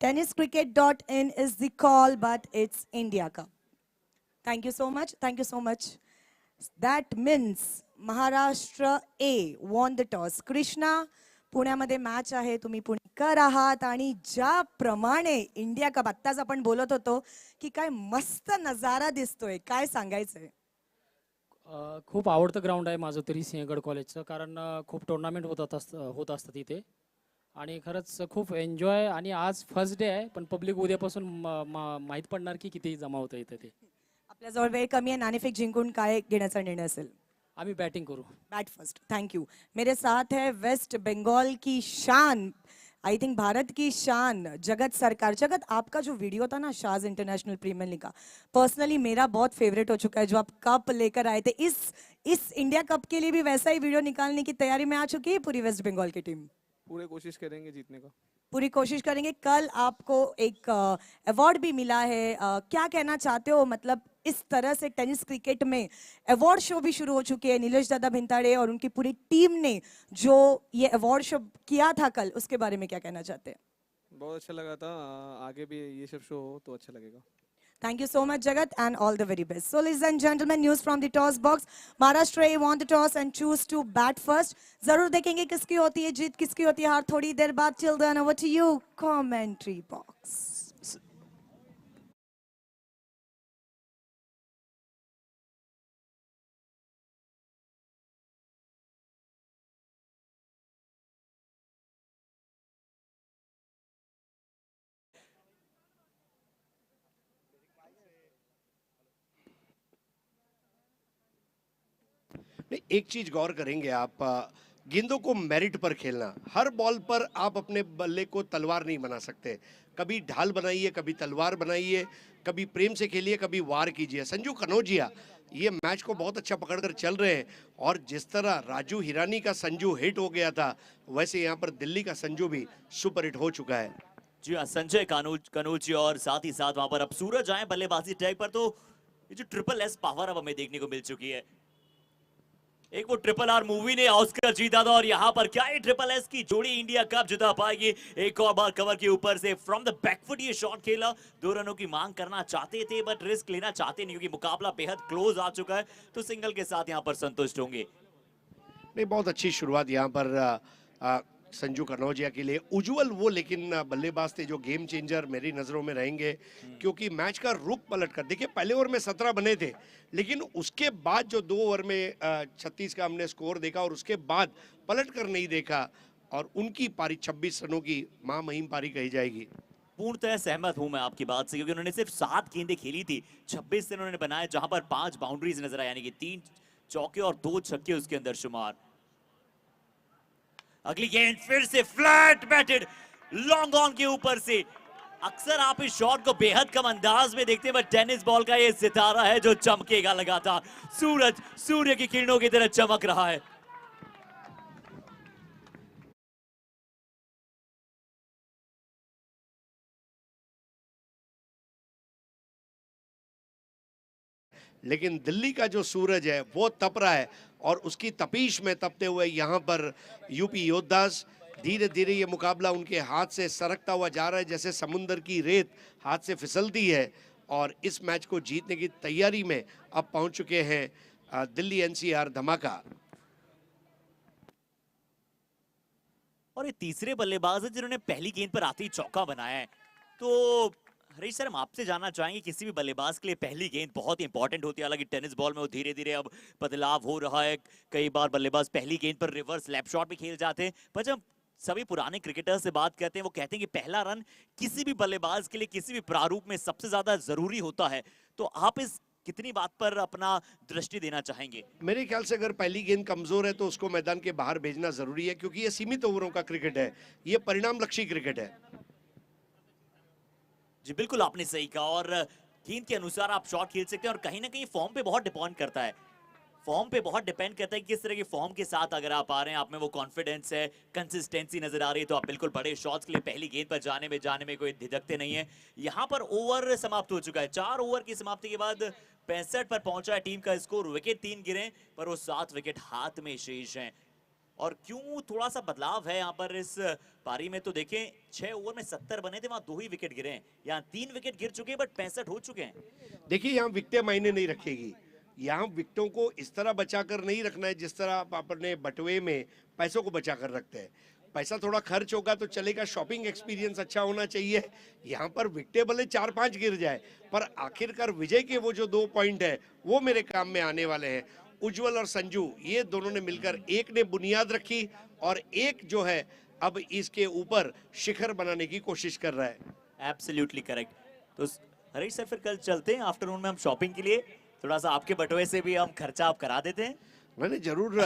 TennisCricket.in is the call, but it's India Cup. Thank you so much. Thank you so much. That means Maharashtra A won the toss. Krishna, पुण्यामध्ये match आहे, तुम्ही पुणेकर आहात, आणि ज्याप्रमाणे India cup आत्ताच आपण बोलत होतो की काय मस्त नजारा दिसतोय, काय सांगायचंय? खूप आवडतं ग्राउंड आहे माझं तरी सिंहगड कॉलेजचं, कारण खूप टुर्नामेंट होत असतात इथे, आणि खरंच खूप एन्जॉय. आणि आज फर्स्ट डे आहे, पण पब्लिक उद्यापासून माहीत पडणार की किती जमा होतं इथे ते. आपल्याजवळ वेळ कमी आहे, नाणेफेक जिंकून काय घेण्याचा निर्णय असेल? आम्ही बॅटिंग करू. Bat first, thank you. मेरे साथ है वेस्ट बंगाल की शान, आई थिंक भारत की शान, जगत सरकार। जगत, आपका जो वीडियो था ना शाज इंटरनेशनल प्रीमियर लीग का, पर्सनली मेरा बहुत फेवरेट हो चुका है। जो आप कप लेकर आए थे, इस इंडिया कप के लिए भी वैसा ही वीडियो निकालने की तैयारी में आ चुकी है पूरी वेस्ट बंगाल की टीम? पूरे कोशिश करेंगे जीतने का। पूरी कोशिश करेंगे। कल आपको एक अवार्ड भी मिला है, क्या कहना चाहते हो? मतलब इस तरह से टेनिस क्रिकेट में अवार्ड शो भी शुरू हो चुके हैं। नीलेश दादा भिंताड़े और उनकी पूरी टीम ने जो ये अवार्ड शो किया था कल, उसके बारे में क्या कहना चाहते हैं? बहुत अच्छा लगा था, आगे भी ये सब शो हो तो अच्छा लगेगा। Thank you so much, Jagat, and all the very best. So, ladies and gentlemen, news from the toss box. Maharashtra A won the toss and choose to bat first. जरूर देखेंगे किसकी होती है जीत, किसकी होती है हार थोड़ी देर बाद. Till then, over to you, commentary box. एक चीज गौर करेंगे आप, गेंदों को मेरिट पर खेलना। हर बॉल पर आप अपने बल्ले को तलवार नहीं बना सकते। कभी ढाल बनाइए, कभी तलवार बनाइए, कभी प्रेम से खेलिए, कभी वार कीजिए। संजू कनौजिया ये मैच को बहुत अच्छा पकड़कर चल रहे हैं, और जिस तरह राजू हिरानी का संजू हिट हो गया था, वैसे यहाँ पर दिल्ली का संजू भी सुपर हिट हो चुका है। जी हाँ, संजय कनौजी, और साथ ही साथ वहां पर अब सूरज आए बल्लेबाजी टैग पर, तो ये जो ट्रिपल एस पावर अब हमें देखने को मिल चुकी है। एक वो ट्रिपल आर मूवी ने ऑस्कर जीता था और यहाँ पर क्या ये ट्रिपल एस की जोड़ी इंडिया कप जिता पाएगी। एक और बार कवर के ऊपर से फ्रॉम द बैकफुट ये शॉट खेला। 2 रनों की मांग करना चाहते थे बट रिस्क लेना चाहते नहीं क्योंकि मुकाबला बेहद क्लोज आ चुका है, तो सिंगल के साथ यहाँ पर संतुष्ट होंगे। नहीं, बहुत अच्छी शुरुआत यहाँ पर संजू कनौजिया के लिए। उज्जवल वो लेकिन बल्लेबाज थे जो गेम चेंजर मेरी नज़रों में रहेंगे, क्योंकि मैच का रुख पलट कर देखिए। पहले ओवर में 17 बने थे, लेकिन उसके बाद जो 2 ओवर में 36 का हमने स्कोर देखा और उसके बाद पलट कर नहीं देखा, और उनकी पारी 26 रनों की महामहिम पारी कही जाएगी। पूर्णतः सहमत हूं मैं आपकी बात से, क्योंकि उन्होंने सिर्फ 7 गेंदें खेली थी, 26 रन उन्होंने बनाए, जहां पर 5 बाउंड्रीज नजर आए, यानी कि 3 चौके और 2 छक्के उसके अंदर शुमार। अगली गेंद फिर से फ्लैट बैटेड लॉन्ग ऑन के ऊपर से। अक्सर आप इस शॉट को बेहद कम अंदाज में देखते हैं, बट टेनिस बॉल का ये सितारा है जो चमकेगा लगातार। सूरज सूर्य की किरणों की तरह चमक रहा है। लेकिन दिल्ली का जो सूरज है वो तप रहा है, और उसकी तपीश में तपते हुए यहाँ पर यूपी योद्धास धीरे धीरे ये मुकाबला उनके हाथ से सरकता हुआ जा रहा है, जैसे समुंदर की रेत हाथ से फिसलती है। और इस मैच को जीतने की तैयारी में अब पहुंच चुके हैं दिल्ली एनसीआर धमाका। और ये तीसरे बल्लेबाज है जिन्होंने पहली गेंद पर आते ही चौका बनाया है। तो हरीश सर, हम आपसे जानना चाहेंगे, किसी भी बल्लेबाज के लिए पहली गेंद बहुत ही इंपॉर्टेंट होती है। हालांकि टेनिस बॉल में वो धीरे धीरे अब बदलाव हो रहा है। कई बार बल्लेबाज पहली गेंद पर रिवर्स लैप शॉट भी खेल जाते हैं, पर जब सभी पुराने क्रिकेटर्स से बात करते हैं वो कहते हैं कि पहला रन किसी भी बल्लेबाज के लिए किसी भी प्रारूप में सबसे ज्यादा जरूरी होता है। तो आप इस कितनी बात पर अपना दृष्टि देना चाहेंगे? मेरे ख्याल से अगर पहली गेंद कमजोर है तो उसको मैदान के बाहर भेजना जरूरी है, क्योंकि ये सीमित ओवरों का क्रिकेट है, ये परिणाम लक्षी क्रिकेट है। जी बिल्कुल, आपने सही कहा। और गेंद के अनुसार आप शॉट खेल सकते हैं, और कहीं ना कहीं फॉर्म पे बहुत डिपेंड करता है। फॉर्म पे बहुत डिपेंड करता है कि किस तरह की फॉर्म के साथ अगर आप आ रहे हैं, आप में वो कॉन्फिडेंस है, कंसिस्टेंसी नजर आ रही है, तो आप बिल्कुल बड़े शॉट्स के लिए पहली गेंद पर जाने में कोई झिझकते नहीं है। यहाँ पर ओवर समाप्त हो चुका है। 4 ओवर की समाप्ति के बाद 65 पर पहुंचा है टीम का स्कोर। विकेट 3 गिरे, पर वो 7 विकेट हाथ में शेष हैं। और क्यों थोड़ा सा बदलाव है यहाँ पर इस पारी में, तो देखें 6 ओवर में 70 बने थे, वहां 2 ही विकेट गिरे हैं। यहाँ 3 विकेट गिर चुके हैं, बट 65 हो चुके हैं। देखिए, यहाँ विकेटें मायने नहीं रखेगी। यहाँ विकेटों को इस तरह बचाकर नहीं रखना है जिस तरह आप अपने बटवे में पैसों को बचाकर रखते हैं। पैसा थोड़ा खर्च होगा तो चलेगा, शॉपिंग एक्सपीरियंस अच्छा होना चाहिए। यहाँ पर विकेटें भले 4-5 गिर जाए, पर आखिरकार विजय के वो जो 2 पॉइंट है वो मेरे काम में आने वाले हैं। उज्जवल और संजू, ये दोनों ने मिलकर, एक ने बुनियाद रखी और एक जो है अब इसके ऊपर शिखर बनाने की कोशिश कर रहा है। Absolutely correct. तो हरीश सर, फिर कल चलते हैं आफ्टरनून में हम शॉपिंग के लिए। थोड़ा सा आपके बटवे से भी हम खर्चा आप करा देते हैं। मैंने जरूर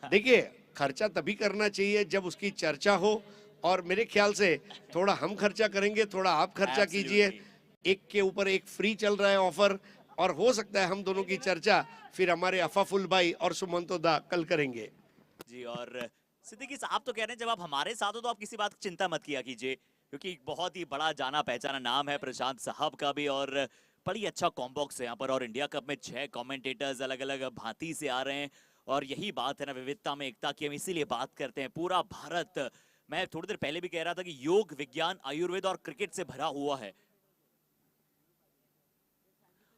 देखिए, खर्चा तभी करना चाहिए जब उसकी चर्चा हो, और मेरे ख्याल से थोड़ा हम खर्चा करेंगे, थोड़ा आप खर्चा कीजिए। एक के ऊपर एक फ्री चल रहा है ऑफर, और हो सकता है हम दोनों की चर्चा फिर हमारे अफाफुल भाई और सुमंतो दा कल करेंगे। जी, और सिद्दीकी साहब तो कह रहे हैं जब आप हमारे साथ हो तो आप किसी बात की चिंता मत किया कीजिए, क्योंकि एक बहुत ही बड़ा जाना पहचाना नाम है प्रशांत साहब का भी, और बड़ी अच्छा कॉम्बॉक्स है यहाँ पर। और इंडिया कप में 6 कमेंटेटर्स अलग अलग भांति से आ रहे हैं, और यही बात है ना, विविधता में एकता की हम इसीलिए बात करते हैं। पूरा भारत, मैं थोड़ी देर पहले भी कह रहा था कि योग, विज्ञान, आयुर्वेद और क्रिकेट से भरा हुआ है।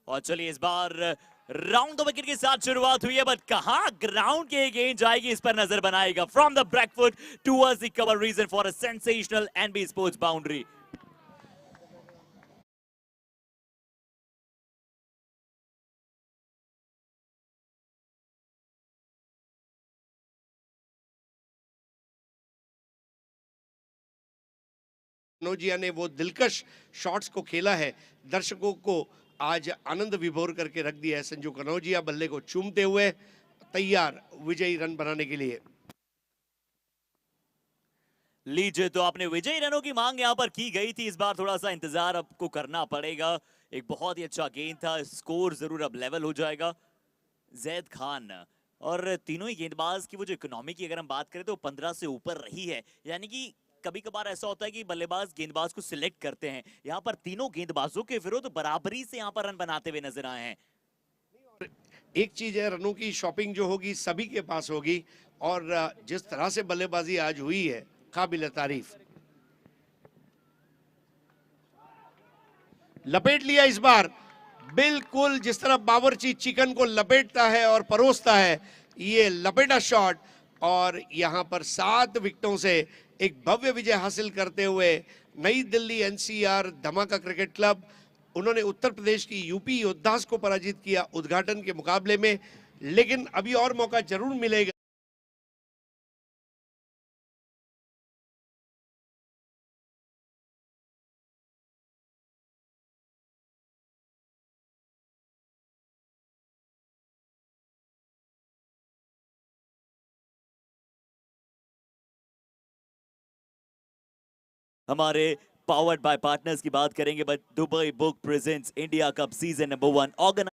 और चलिए, इस बार राउंड द विकेट के साथ शुरुआत हुई है, बट कहां ग्राउंड के गेंद जाएगी इस पर नजर बनाएगा। From the back foot towards the cover, reason for a sensational NB sports boundary. नोजिया ने वो दिलकश शॉट्स को खेला है, दर्शकों को आज आनंद विभोर करके रख दिया है। संजू कनौजिया बल्ले को चूमते हुए तैयार विजयी रन बनाने के लिए। लीजिए, तो आपने विजयी रनों की मांग यहां पर की गई थी, इस बार थोड़ा सा इंतजार आपको करना पड़ेगा। एक बहुत ही अच्छा गेंद था, स्कोर जरूर अब लेवल हो जाएगा। जैद खान और तीनों ही गेंदबाज की वो जो इकोनॉमी की अगर हम बात करें तो 15 से ऊपर रही है। यानी कि कभी कभार ऐसा होता है कि बल्लेबाज गेंदबाज को सिलेक्ट करते हैं, यहाँ पर तीनों गेंदबाजों के विरुद्ध बराबरी से यहाँ पर रन बनाते हुए नजर आए हैं। एक चीज है, रनों की शॉपिंग जो होगी सभी के पास होगी, और जिस तरह से बल्लेबाजी आज हुई है काबिल तारीफ। लपेट लिया इस बार, बिल्कुल जिस तरह बावर्ची चिकन को लपेटता है और परोसता है, ये लपेटा शॉट, और यहां पर 7 विकेटों से एक भव्य विजय हासिल करते हुए नई दिल्ली एनसीआर धमाका क्रिकेट क्लब, उन्होंने उत्तर प्रदेश की यूपी योद्धास को पराजित किया उद्घाटन के मुकाबले में। लेकिन अभी और मौका जरूर मिलेगा। हमारे पावर्ड बाय पार्टनर्स की बात करेंगे, but Dubai book presents India cup season number 1 organise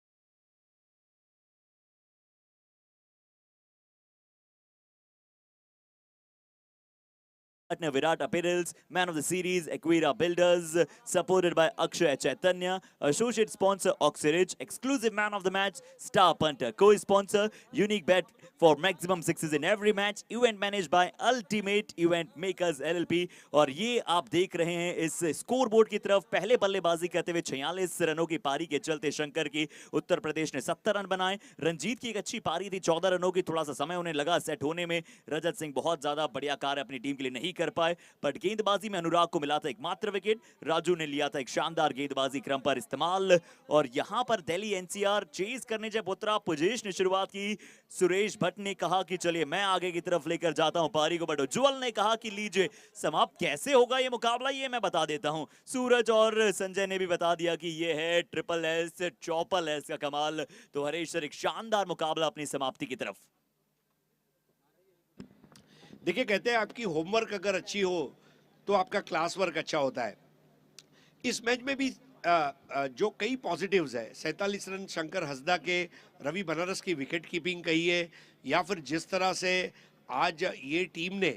partner Virat Apparels, Man of the Series, Aquira Builders, supported by Akshay Chaitanya, associate sponsor Oxyrich, exclusive Man of the Match, Star Punter, co-sponsor, unique bet for maximum sixes in every match, event managed by Ultimate Event Makers LLP। और ये आप देख रहे हैं इस score board की तरफ, पहले बल्लेबाजी करते हुए 46 रनों की पारी के चलते शंकर की उत्तर प्रदेश ने 70 रन बनाए। रंजीत की एक अच्छी पारी थी 14 रनों की, थोड़ा सा समय उन्हें लगा सेट होने में। रजत सिंह बहुत ज्यादा बढ़िया कार्य अपनी टीम के लिए नहीं कर पाए, बट गेंदबाजी में अनुराग को मिला था एकमात्र विकेट। राजू ने लिया था एक शानदार गेंदबाजी क्रम पर इस्तेमाल। और यहां पर दिल्ली एनसीआर चेज करने जब उतरा, पुजेश ने शुरुआत की, सुरेश भट्ट ने कहा कि चलिए मैं आगे की तरफ लेकर जाता हूं पारी को, बट उज्जवल ने कहा कि लीजिए समाप्त कैसे होगा ये मुकाबला, ये मैं बता देता हूं। सूरज और संजय ने भी बता दिया कि ये है ट्रिपल एस चौपल एस का कमाल। तो हरीश सर, एक शानदार मुकाबला अपनी समाप्ति की तरफ। देखिए, कहते हैं आपकी होमवर्क अगर अच्छी हो तो आपका क्लास वर्क अच्छा होता है। इस मैच में भी जो कई पॉजिटिव्स है, 47 रन शंकर हसदा के, रवि बनारस की विकेट कीपिंग कही है, या फिर जिस तरह से आज ये टीम ने